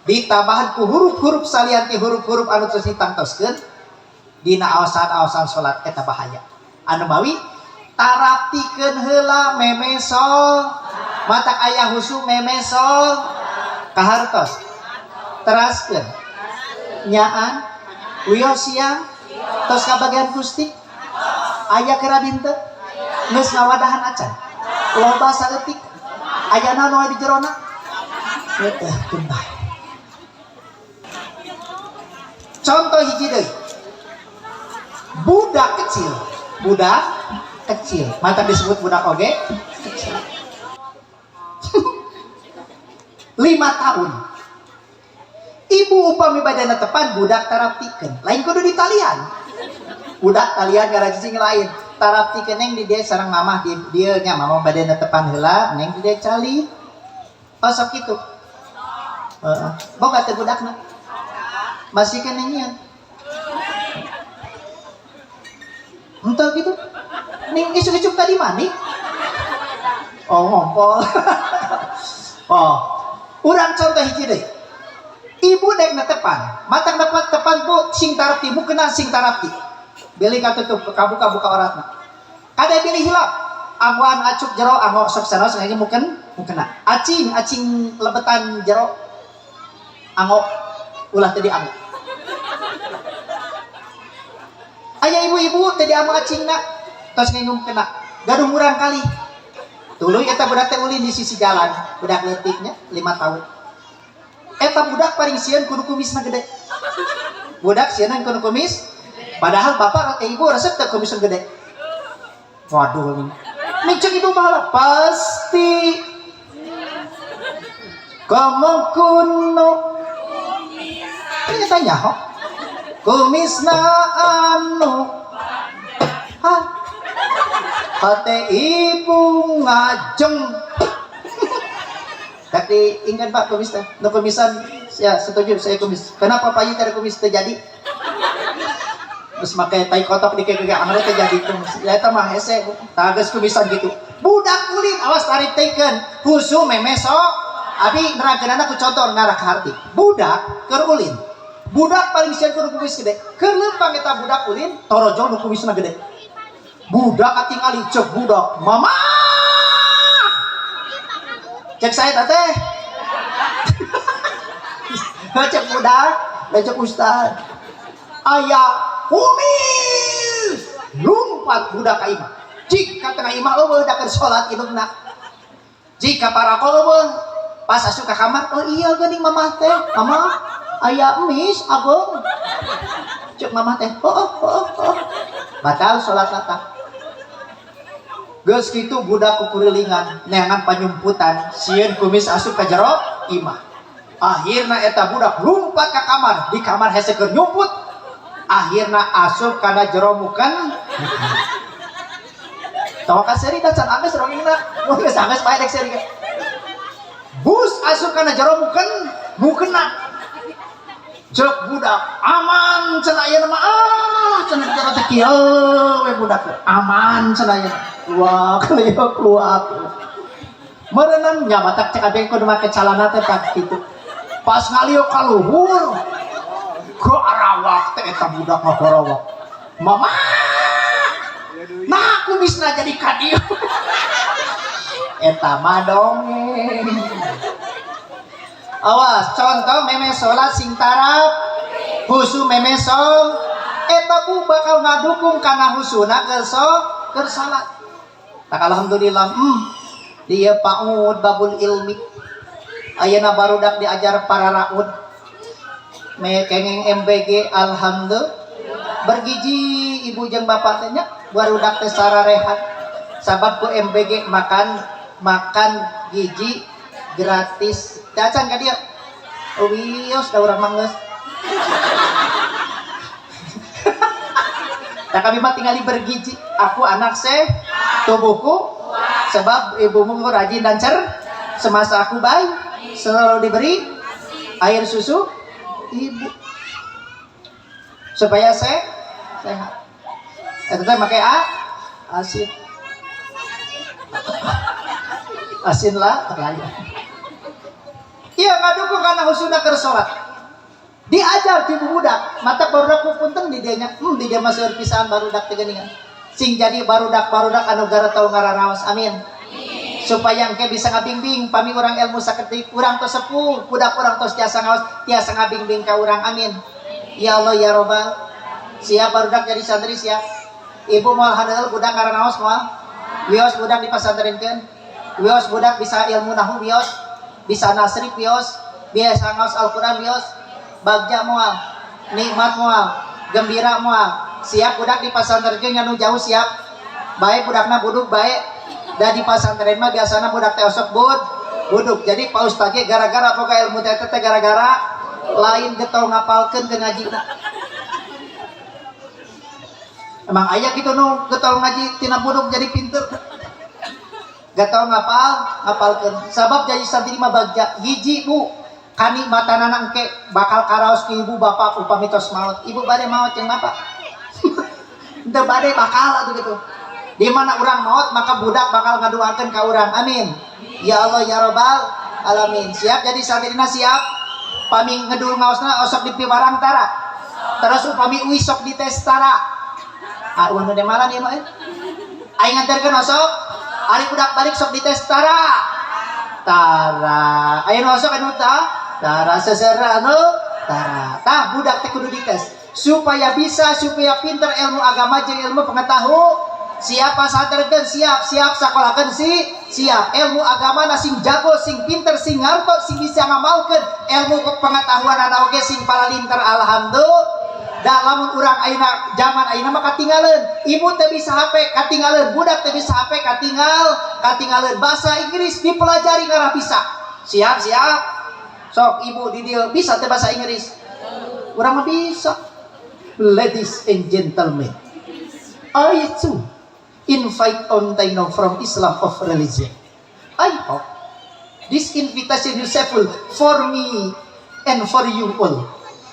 [SPEAKER 1] Ditambahan ku huruf-huruf salian ti huruf-huruf anu tos ditangtoskeun dina aosan-aosan salat eta bahaya. Anu mawi taraptikeun heula memesol. Matak aya husu memesol kahartos. Teraskeun. Nyaan wios siang tos kabagian Gusti aya kerabin teu geus ngawadahan acan loba saeutik ayana nu di jerona teh kembali. Contoh hiji deui budak kecil mata disebut budak oge kecil. tahun. Ibu upami badana tepan budak taraptikeun. Lain kudu di talian. Budak talian gara cicing lain. Taraptikeun neng di dia sareng mamah di dieu nya mamah badana tepan heula, neng di dia cali. Oh sok kitu. Boga teh budakna. Masih keneh nyian. Entah gitu. Ning isuk-isuk tadi mani. Oh ngompol. Oh, urang contoh hiji deui. Ibu dek netepan, matang dapat tepan bu sing tarapti, bu kena sing tarapti. Beli katutup, kabuka oratna. Kada pilih hilap. Anggoan acuk jero, anggo sok sanos nganya mungkin kena. Acing lebetan jero. Anggo ulah tadi anggo. Aya ibu-ibu tadi anggo acingna tos ngengum kena. Gaduh murang kali. Tuluy eta budak teh ulin di sisi jalan, budak leutiknya 5 tahun. Eta budak paling sieun kudu kumisna gede. Budak sieun kudu kumis, padahal bapak ibu resep teh kumis gede. Waduh ini. Micek ibu bahala pasti kamu kuno. Ini tanya ho. Kumisna anu. Hah? Hati ibu ngajeng. Tapi ingat Pak kumis teh, no kumisan ya setuju saya kumis. Kenapa Pak Yiter kumis terjadi? Terus pakai tai kotok di kege amane terjadi kumis. Ya eta mah hese, tages kumisan gitu. Budak kulit awas tarik teken, husu memeso. Abi nerangkeunana ku contoh ngarak harti. Budak keur ulin. Budak paling sieun kudu kumis gede. Keur leumpang eta budak ulin, torojol nu kumisna gede. Budak katingali cek budak, "Mama!" Cek saya teh. Cek budak, cek ustad. Ayah kumis. Lumpat budak ka imah. Jika tengah imah eueuh da keur salat indukna. Jika para eueuh pas asup ka kamar, "Oh iya geuning mamah teh. Mama, aya emis agung." Cek mamah teh, "Oh. Batal salatna tah." Geus kitu budak kukurilingan neangan panyumputan sieun kumis asup ka jero imah. Akhirna eta budak lumpat ka kamar, di kamar hese keur nyumput. Akhirna asup kana jero muken. Tawa ka seri da can anggeus rongingna, mun geus anggeus bae dek seri. Bus asup kana jero mukena. Cek budak aman cenah ieu mah cenah jero teh kieu we budak aman cenah ieu. Keluar. Merenang nya matak cek abeng kudu make calana teh tak kitu. Pas ngalieu ka luhur, ke arawak teh eta budak ngagorawak. Mama, nah kumisna jadi ka dieu. Eta mah dongeng. Awas, contoh meme sholat sing tarap, husu meme sol, eta bu bakal ngadukung kana husuna keur salat. Tak alhamdulillah, dia paud babul ilmi. Ayeuna barudak diajar para raud. Me kengeng MBG alhamdulillah. Bergiji ibu jeung bapak teh nya barudak teh sararehat. Sabab ku MBG makan giji gratis. Cacan ka dia. Wios da urang manggeus. Tak kami mah tinggali bergiji. Aku anak tubuhku sebab ibumu rajin dan semasa aku bayi selalu diberi air susu ibu supaya sehat. Itu teh make asin lah terlalu. Iya ngadukung karena husuna keur salat. Diajar ti budak, mata barudak punten di dieu nya. Di dia masih pisahan barudak teh geuningan. Sing jadi barudak anu gara tau ngararaos amin. Supaya engke bisa ngabingbing pami urang ilmu saketik urang tos sepuh budak urang tos tiasa ngaos tiasa ngabingbing ka urang amin. Ya Allah ya Rabbal siap barudak jadi santri siap. Ibu moal handeul budak ngararaos moal wios budak dipasantrenkeun wios budak bisa ilmu nahwu wios bisa nasrif wios biasa ngaos Al-Qur'an wios bagja moal nikmat moal gembira moal siap budak di pasantren anu jauh siap baik budakna buduk baik dan di pasantren mah biasana budak teh osok buduk. Jadi Pak Ustaz ge gara-gara boga ilmu teh gara-gara lain getol ngapalkeun ke ngaji. Emang aya kitu nu getol ngaji tina buduk jadi pinter. Getol ngapalkeun. Sabab jadi santri mah bagja hiji Bu. Kani matanana engke bakal karaos ke ibu bapak upami tos maot. Ibu bade maot jeung apa? Teu bade bakal atuh gitu. Di mana urang maot maka budak bakal ngaduakeun ka urang. Amin. Ya Allah ya Rabbal alamin. Siap jadi santrina siap. Pami ngedul ngaosna osok dipiwarang tara. Terus upami uwi sok dites tara. Uang gede malan ya mah. Aing nganterkeun osok. Ari budak balik sok dites tara. Tara. Aya nu osok anu tara sesera anu tara. Tah budak teh kudu dites supaya pinter ilmu agama jeung ilmu pengetahuan. Siapa sadarkeun siap sakolahkeun siap ilmu agama na sing jago sing pinter sing ngartos sing bisa ngamalkeun ilmu pengetahuan ana oge sing palalintar alhamdulillah. Da lamun urang ayeuna zaman ayeuna mah katinggalan. Ibu teh bisa HP katinggalan, budak teh bisa HP katinggalan. Bahasa Inggris dipelajari ngarah bisa. Siap. Sok ibu di dieu bisa teh bahasa Inggris. Urang mah bisa. Ladies and gentlemen, I too invite on Taino from Islam of religion. I hope this invitation is useful for me and for you all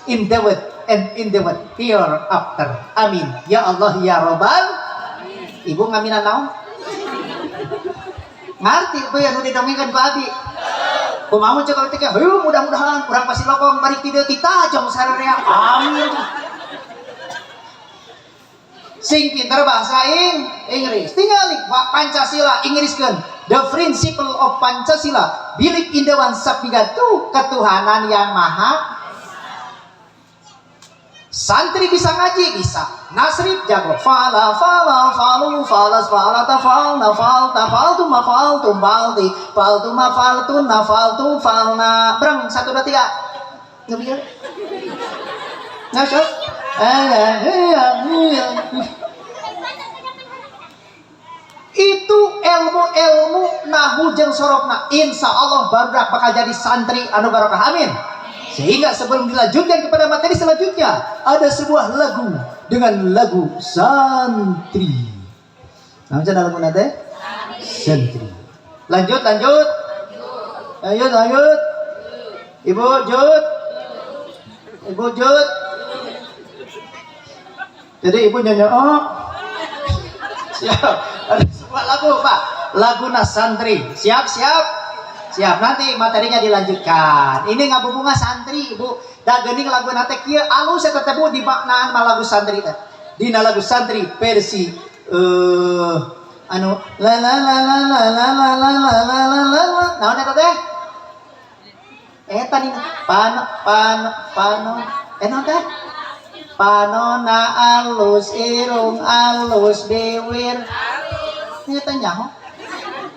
[SPEAKER 1] in the world and in the world hereafter. Amin. Ya Allah ya Rabbal. Ibu ngaminan naon? Ngarti apa yang udah didongengkan ku abi? Kumaha cek kalau teh, mudah-mudahan kurang pasti lokong bari ti dieu ditajong sararea. Amin. Sing pinter bahasa Inggris. Tinggal Pancasila Inggriskeun. The principle of Pancasila. Believe in the one sabigatu ketuhanan yang maha. Santri bisa ngaji bisa. Nasrib jago. Fala falu falas fala tafal nafal tafal tu mafal tu balti fal tu mafal tu nafal tu falna. Breng 1 2 3. Ngebiar. Ngasok. Itu ilmu nahu jeung sorokna insya Allah barudak bakal jadi santri anu barokah. Amin. Sehingga sebelum dilanjutkan kepada materi selanjutnya ada sebuah lagu dengan lagu santri. Namanya lagu nate santri. Lanjut. Lanjut. Ibu Jud. Jadi ibu nyanyi siap. Ada sebuah lagu Pak. Lagu santri. Siap. Nanti materinya dilanjutkan. Ini ngabubunga santri Ibu. Da geuning lagu nate kieu alus eta teh Bu di maknaan lagu santri teh. Dina lagu santri versi anu la la la la la la la la la la la la la. Naon eta teh? Eta dina pano. Naon teh? Panona alus irung alus bewir. Eta nyaho?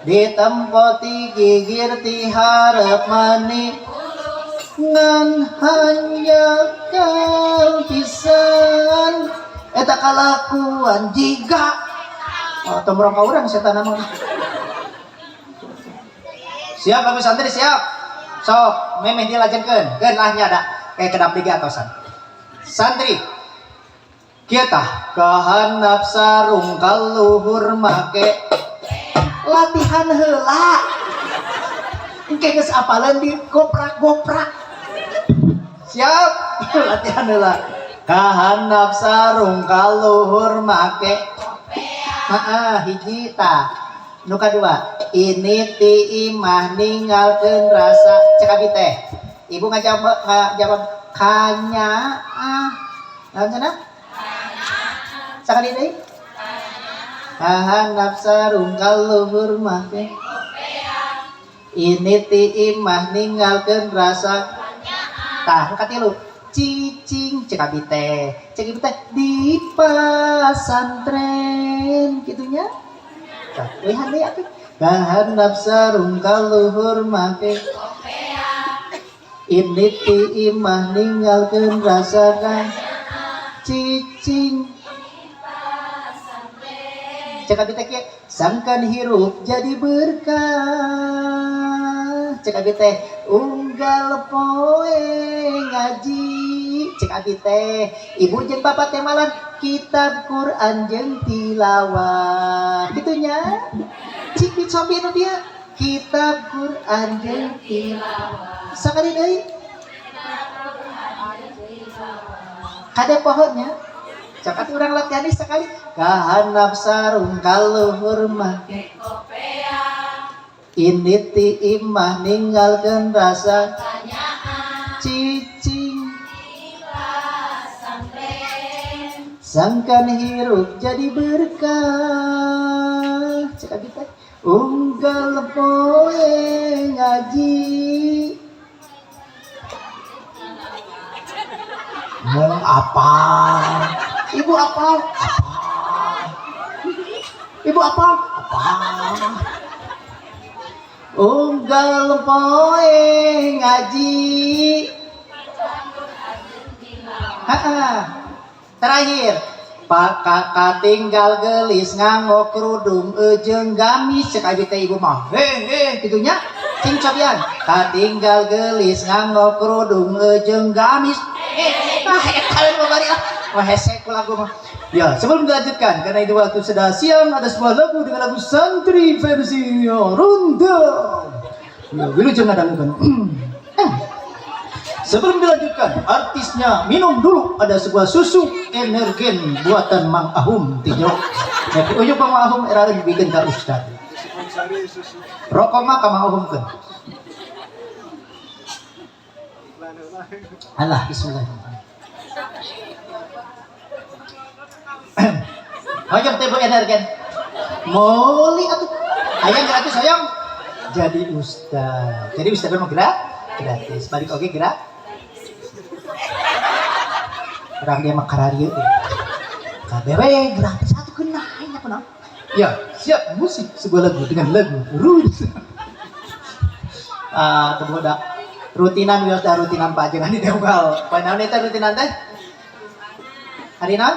[SPEAKER 1] Di tempat gigir ti harap mani ngan hanya pisan eta kalakuan jiga tomrong ka urang setan mah. Siap Bapak santri siap. Sok memeh dilajenkeun keun lah nyada kayak kedap di atosan. Santri kita kahandap sarung kaluhur make latihan heula. Engke geus apalan di goprak. Siap. Latihan heula. Kahandap sarung kaluhur make. Hiji tah. Nu kadua, ini ti imah ninggalkeun rasa cek abi teh. Ibu ngajawab kanya naon cenah? Sakali deui? Kahandap sarung kaluhur make. Ini ti imah ninggalkeun rasa. Tah katilu cicing cek abi teh di pasantren gitunya. Lihat deh aku. Kahandap sarung kaluhur make. Ini ti imah ninggalkeun rasa cicing. Cek abi teh sangkan hirup jadi berkah. cek abi teh unggal poe ngaji cek abi teh ibu jeung bapak teh malan kitab Quran jeung tilawah gitunya cik dicobi nu dia kitab Quran jeung tilawah sakali deui kade pohonnya cak atuh urang latihan sekali kahanap sarung kaluhur mah ini ti imah ninggalkeun rasa cicing sangkan hirup jadi berkah cek abi teh unggal poe ngaji mau apa ibu apa ibu apa unggal poe ngaji terakhir Pak tinggal gelis nganggo kerudung jeung gamis cek abi teh ibu mah gitunya cing cobian tinggal gelis nganggo kerudung jeung gamis kalian mau bari wah hesek lagu mah ya sebelum dilanjutkan karena itu waktu sudah siang ada sebuah lagu dengan lagu santri versi ronda ya wilujeng ngadangukeun sebelum dilanjutkan artisnya minum dulu ada sebuah susu energen buatan Mang Ahum Tijo jadi ujung Mang Ahum era bikin ka ustad rokok mah ka Mang Ahum kan alah bismillahirrahmanirrahim hayang teh energen moli atuh hayang gratis hayang jadi ustad mah gratis balik oke gerak orang dia makararieu KBW gratis satu kena ini apa ya siap musik sebuah lagu dengan lagu roots kemudian rutinan wios da rutinan Pak jangan di deugal panaon eta rutinan teh hari naon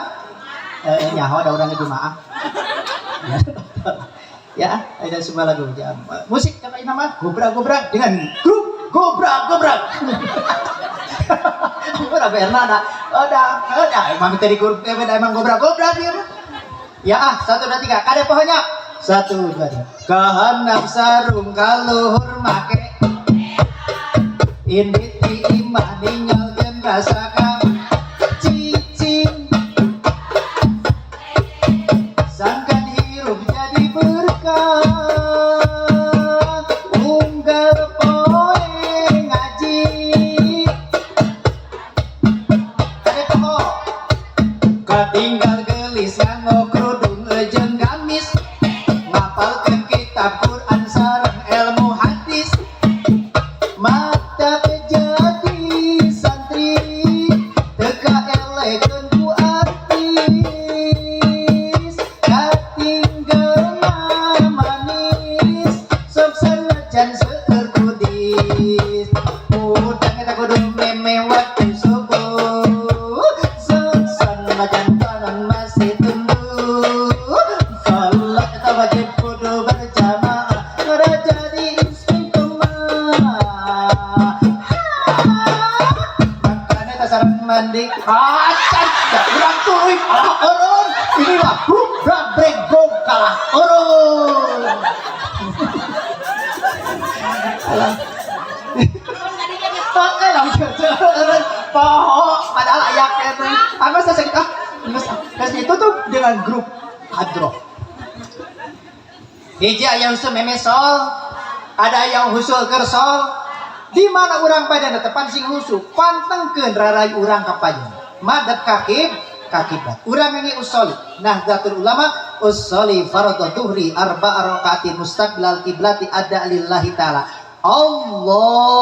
[SPEAKER 1] nyaho ada orang itu maaf ya ada sebuah lagu ya musik apa nama gobrak dengan grup gobrak Gobrak Bernada ada emang tadi grup emang gobrak dia ya 1 2 3 kade pohonnya 1 2 3 kahanap sarung kaluhur make ini ti imah ninggalkeun rasa cicing sangkan hirup jadi berkah unggal poe ngaji kade poho katinggal gelis nganggo kerudung jeung gamis ngapalkeun kitab Quran sareng ilmu hadis mata jadi santri teka elekeun ku artis katinggal manis sok sanajan seueur kudis udang eta kudu meme waktu subuh sok sanajan tanan masih tumbuh salat eta wajib kudu berjamaah ngada jadi makanya tak sarang mandi acan gak kurang tuh kalah orang inilah gubrak brego kalah orang pakai langsung poho padahal ayaknya tuh apa saya kita ditutup dengan grup hadroh hiji yang husul memesol ada yang husul kersol di mana orang pada tepan sing husul pantengkeun rarai urang kapanjang madhab kakiblat urang ini usoli Nahdlatul Ulama usoli fardhu dhuhri 4 rakaatin mustaqbilal kiblati ada lillahi taala Allahu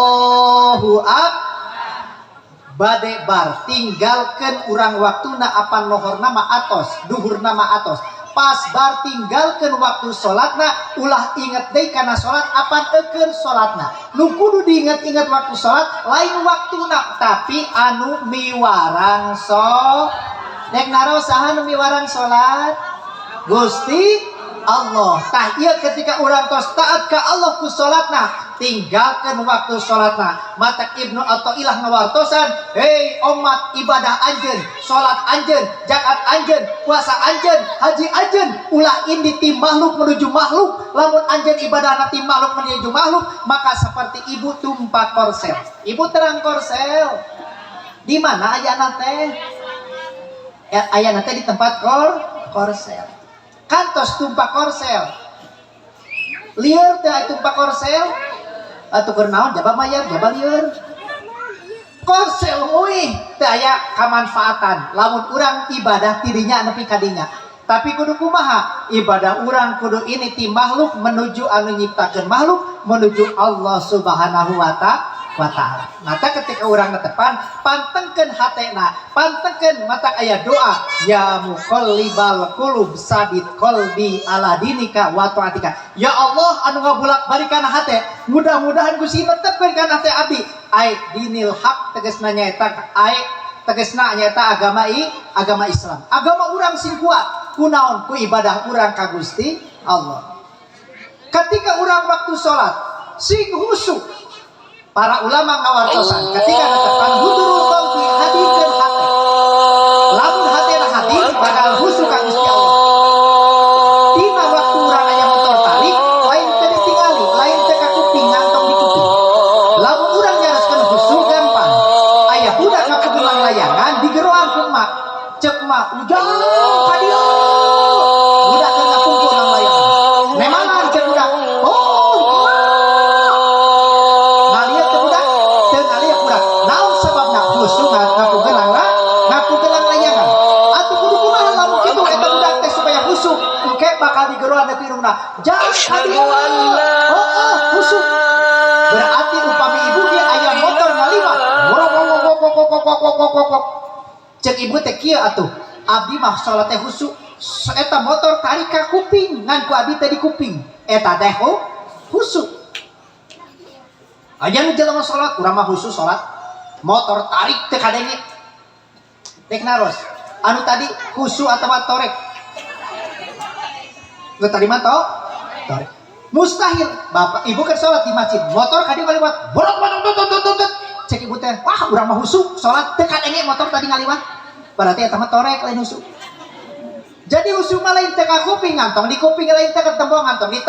[SPEAKER 1] bade bar tinggalkan urang waktuna apan lohor nama atos duhur nama atos pas bar tinggalkan waktu sholatna ulah inget deui kana sholat apan eukeun sholatna nu kudu diinget-inget waktu sholat lain waktuna tapi anu miwarang nek naro saha nu miwarang sholat Gusti Allah tah ieu ketika urang tos taat ka Allah ku sholatna tinggalkan waktu sholatna. Mata Ibnu Athaillah ngawartosan, hei umat, ibadah anjeun, sholat anjeun, zakat anjeun, puasa anjeun, haji anjeun, ulah indi ti makhluk menuju makhluk. Lamun anjeun ibadah ti makhluk menuju makhluk, maka seperti ibu tumpak korsel. Ibu terang korsel. Di mana ayana teh? Ayana teh di tempat korsel. Kantos tumpak korsel. Lieur teh tumpak korsel. Atau kernaon jaba mayar jaba lieur korsel euy teu aya kamanfaatan lamun urang ibadah tidinya nepi kadinya. Tapi kudu kumaha ibadah urang kudu ini ti makhluk menuju anu nyiptakeun makhluk menuju Allah Subhanahu wa ta'ala. Mata ketika urang netepan pantengkeun hatena, pantengkeun mata aya doa, ya muqallibal qulub sabit qalbi ala dinika wa taatika. Ya Allah anu ngabulak-balikan hate, mudah-mudahan Gusti netepkeun kana hate abdi ai dinil haq, tegasna nyaeta ai tegasna nyaeta agama Islam. Agama urang sing kuat kunaon ku ibadah urang ka Gusti Allah. Ketika urang waktu salat sing khusyuk, para ulama ngawartosan ketika netepan hudurul qalbi hadirkeun hati. Lamun hatena hadir bakal khusyuk ka Gusti Allah. Dina waktu urang aya motor tarik lain teu ditingali, lain teu ka kuping ngantong di kuping. Lamun urang nyareskeun khusyuk gampang. Aya budak ngakebulang layangan digeroan ku emak. Cek emak, "Ujang ka dieu." Budak keur ngapungkur nang layangan. Nemalan cek budak. Bakal digeruan di pirungna jangan khusyuk. Berarti upami ibu dia aya motor ngaliwat cek ibu teh kieu atuh abdi mah salat teh khusyuk eta motor tarik ka kuping ngan ku abdi teh di kuping eta teh khusyuk. Aya nu jelema salat urang mah khusyuk salat motor tarik teh kadenge tek naros anu tadi khusyuk atawa torek tadi mah tarik. Mustahil bapak ibu kan sholat di masjid motor kadi ngaliwat borok cek ibu teh wah urang mah husuk sholat teu kadenge motor tadi ngaliwat berarti eta mah torek lain husuk. Jadi husuk mah lain teh ka kuping ngantong di kuping lain teh ka tembok ngantong di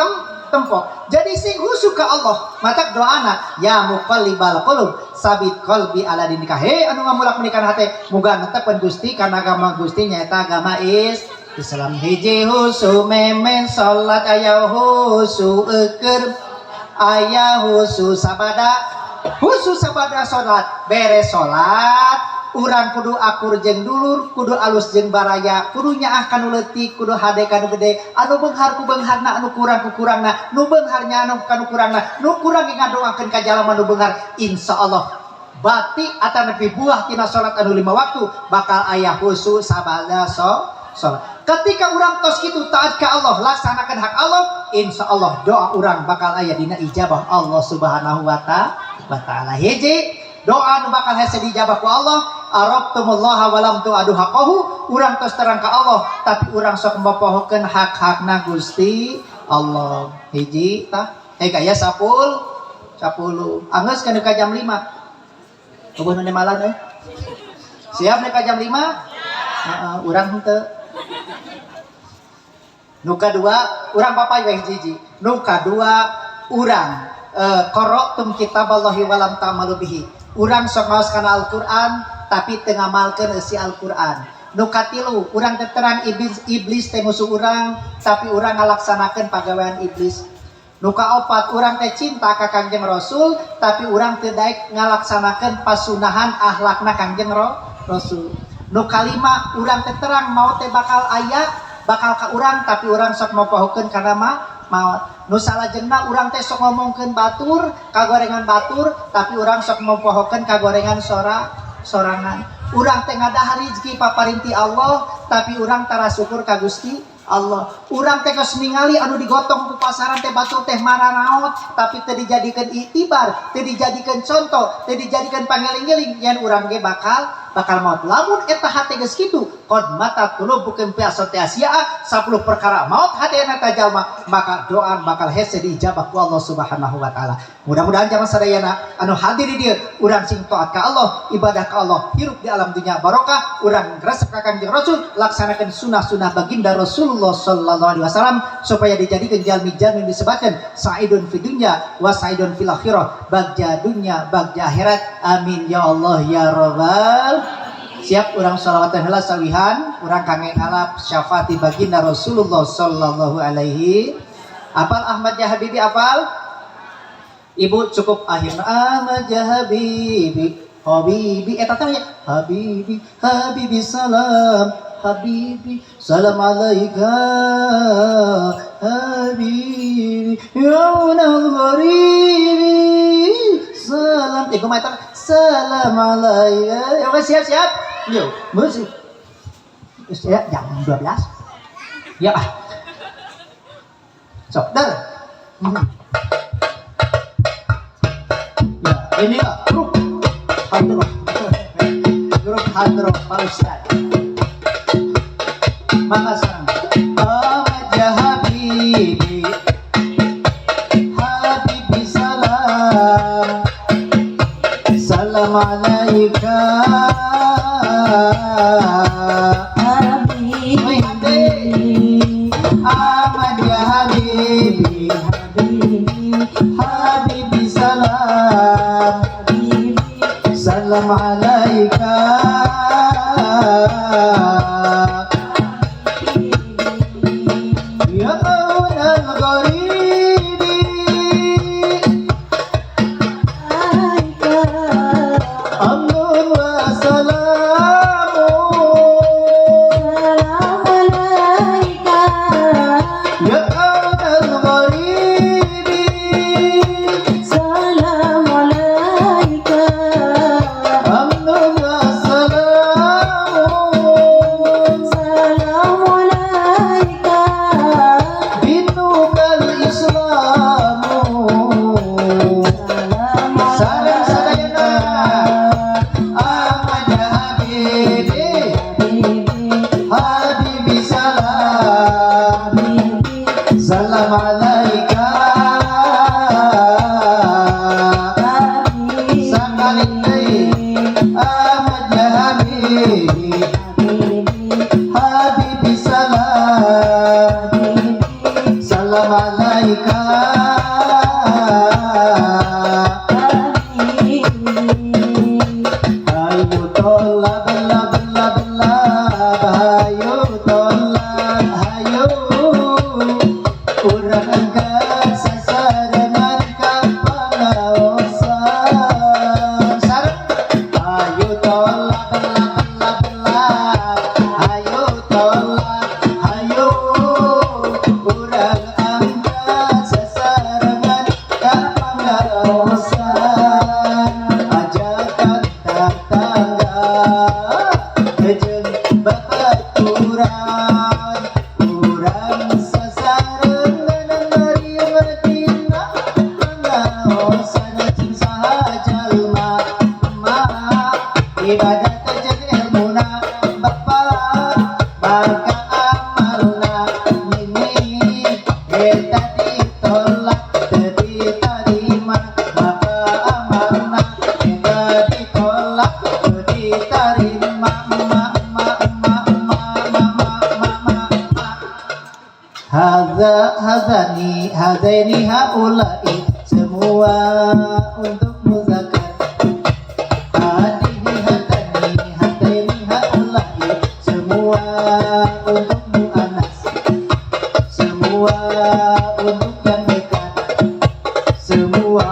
[SPEAKER 1] tempok. Jadi sing husuk ka Allah matak doana ya muqallibal qulub sabit qalbi ala dinika. He anu ngamulak meunikan hate muga netepen Gusti kana agama Gusti nyaeta agama Islam. Hiji husu memen salat aya husu eukeur aya husu sabada salat beres salat urang kudu akur jeung dulur kudu alus jeung baraya kudu nyaah kanu leutik kudu hade kanu gede anu beunghar ku beungharna anu kurang ku kurangna nu beungharnya anu kanu kurangna nu kurang ngadoakeun ka jalma nu beunghar insyaallah bati atau nepi buah tina salat anu 5 waktu bakal aya husu sabada salat. Ketika urang tos kitu taat ka Allah laksanakan hak Allah insyaallah doa urang bakal aya dina ijabah Allah Subhanahu wa ta'ala. Hiji doa nu bakal hese dijabah ku Allah arabtumullaha wa lam tu'adu haqqahu urang tos terang ka Allah tapi urang sok mempohokeun hak-hakna Gusti Allah. Hiji tah gaya 10 anggeus kana ka jam 5 eueuh nu malan siap ka jam 5 urang henteu. Nu kadua urang papai we hiji. Nu kadua urang qara'tum kitaballahi wa lam ta'malu bihi. Urang sok maos kana Al-Qur'an tapi teu ngamalkeun isi Al-Qur'an. Nu katilu urang teh terang iblis teh musuh urang tapi urang ngalaksanakeun pagawean iblis. Nu kaopat urang teh cinta ka Kangjeng Rasul tapi urang teu daek ngalaksanakeun pasunahan akhlakna Kangjeng Rasul. Nu kalima urang teh terang maot teh bakal ka urang tapi urang sok mopohokeun kana maot. Nu salajengna urang teh sok ngomongkeun batur kagorengan batur tapi urang sok mopohokeun kagorengan sorangan. Urang teh ngadahar rezeki paparinti Allah tapi urang tara syukur ka Gusti Allah. Urang teh geus ningali anu digotong ku pasaran teh batur teh maranaot tapi teu dijadikeun itibar, teu dijadikeun contoh, teu dijadikeun pangeling-eling yen urang ge bakal maot. Lamun eta hate geus kitu qad mata qulubukum fi asatiasiya 10 perkara maut hadena ka jalma maka doa bakal hese diijabah ku Allah Subhanahu wa taala. Mudah-mudahan jamaah sadayana anu hadir di dieu urang sing taat ka Allah, ibadah ka Allah, hirup di alam dunia barokah, urang resep ka Kanjeng Rasul, laksanakeun sunah-sunah baginda Rasulullah sallallahu alaihi wasallam supaya dijadikeun jalmi-jalmi disebutkeun saidun fid dunya wa saidun fil akhirah, bagja dunya bagja akhirat. Amin ya Allah ya rabbal. Siap urang shalawatan heula sawihan urang kangen alap syafaati baginda Rasulullah sallallahu alaihi. Apal Ahmad ya Habibi apal? Ibu cukup akhirna Ahmad ya Habibi Habibi eta teh Habibi Habibi salam Habibi salam alaika Habibi ya gharibi salam iku mah eta salam alaika. Ya siap yuk musik ya jam 12 ya sok dar ya ini grup hadroh grup hadroh Pak Ustaz. Maka sekarang Ahmad ya Habibi Habibi salam salam alaika Habibi Ahmad ya Habibi Habibi salam salam alaika ya awal gharibi amrun wa salamun ya awal gharibi salam alaika amrun wa salamun salam alaika binukal islamu salam sadayana Ahmad ya Habibi Habibi salam salam alaika sakalikai Ahmad ya Habibi Habibi salam salam alaika hayu tolak lab lab lab hayu tolak hayu urang angkat sasarangan ka pangaosan sareng hayu tolak lab lab lab hayu tolak hayu urang angkat sasarangan ka pangaosan ajakan tetangga jeung babaturan urang sasarengan ngariung tina pangaosan jeung saha jalma emak ibadah jeung ilmuna bapak maka amalna mini eta ditolak teu diterima maka amalna eta ditolak teu diterima hadaini haulai semua untuk muzakkar hadihi hadaini haulai semua untuk muannas semua untuk yang dekat semua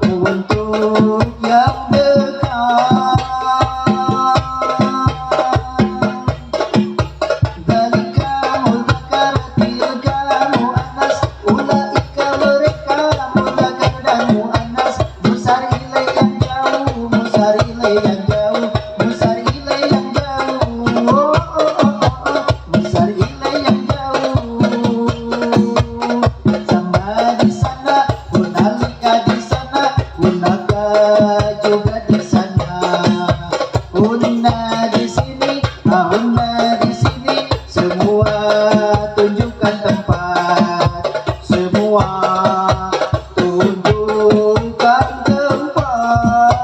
[SPEAKER 1] untuk yang dekat. Dalika muzakkar tilka muannas ulaika mereka muzakkar dan muannas musar ilai yang jauh musar ilai yang jauh musar ilai yang jauh musar ilai yang jauh sama di sana hunalika di sana hunaka juga di sana hunna di sini bangunlah di sini, semua tunjukkan tempat, semua tunjukkan tempat.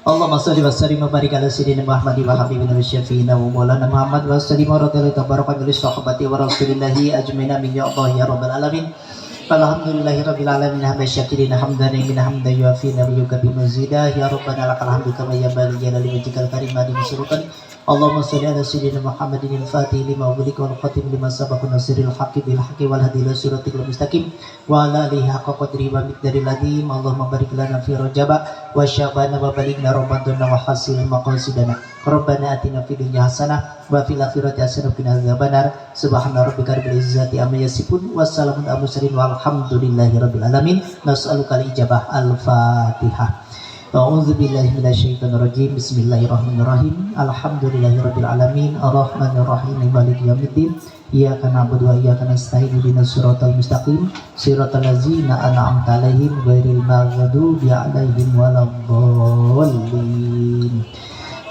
[SPEAKER 1] Allahumma salli wa sallim wa barik ala sayyidina Muhammad wa habibina wa syafiina wa maulana Muhammad wa sallim wa radhiyallahu tabaraka min sahabati wa rasulillahi ajmaina min ya Allah ya rabbal alamin. Alhamdulillahi rabbil alamin hamdan syakirin hamdan min hamdan yuafi wa yukafi mazida ya rabbana lakal hamdu kama yanbaghi li jalali wajhikal karim adin surutan. Allahumma shalli ala sayyidina Muhammadin al-fatih lima ughliqa wal khatim lima sabaqa nasiril haqqi bil haqqi wal hadi ila siratil mustaqim wa ala alihi haqqa qadri wa miqdaril ladhim. Allahumma barik lana fi rajaba wa syabana wa balighna ramadan wa hasil maqasidana. Rabbana atina fid dunya hasanah wa fil akhirati hasanah wa qina adzabannar. Subhana rabbika rabbil izzati amma yasifun wa salamun alal mursalin walhamdulillahi rabbil alamin. Nas'aluka al-ijabah. Al-Fatihah. A'udzu billahi minasyaitonir rajim. Bismillahirrahmanirrahim. Alhamdulillahirabbil alamin. Arrahmanir rahim. Maliki yaumiddin. Iyyaka na'budu wa iyyaka nasta'in. Ihdinas siratal mustaqim. Siratal ladzina an'amta 'alaihim ghairil maghdubi 'alaihim waladdallin.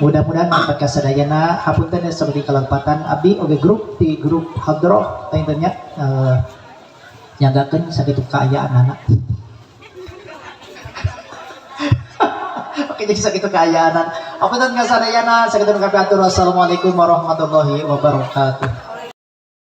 [SPEAKER 1] Mudah-mudahan manfaat kasadayana hapunten seperti kelempatan abdi oge grup di grup hadroh tanya nyagakeun sakitu kaayaan anak. Oke, jadi sakitu kaayaanan. Hapunten kasadayana sakitu kapiatur. Wassalamualaikum warahmatullahi wabarakatuh.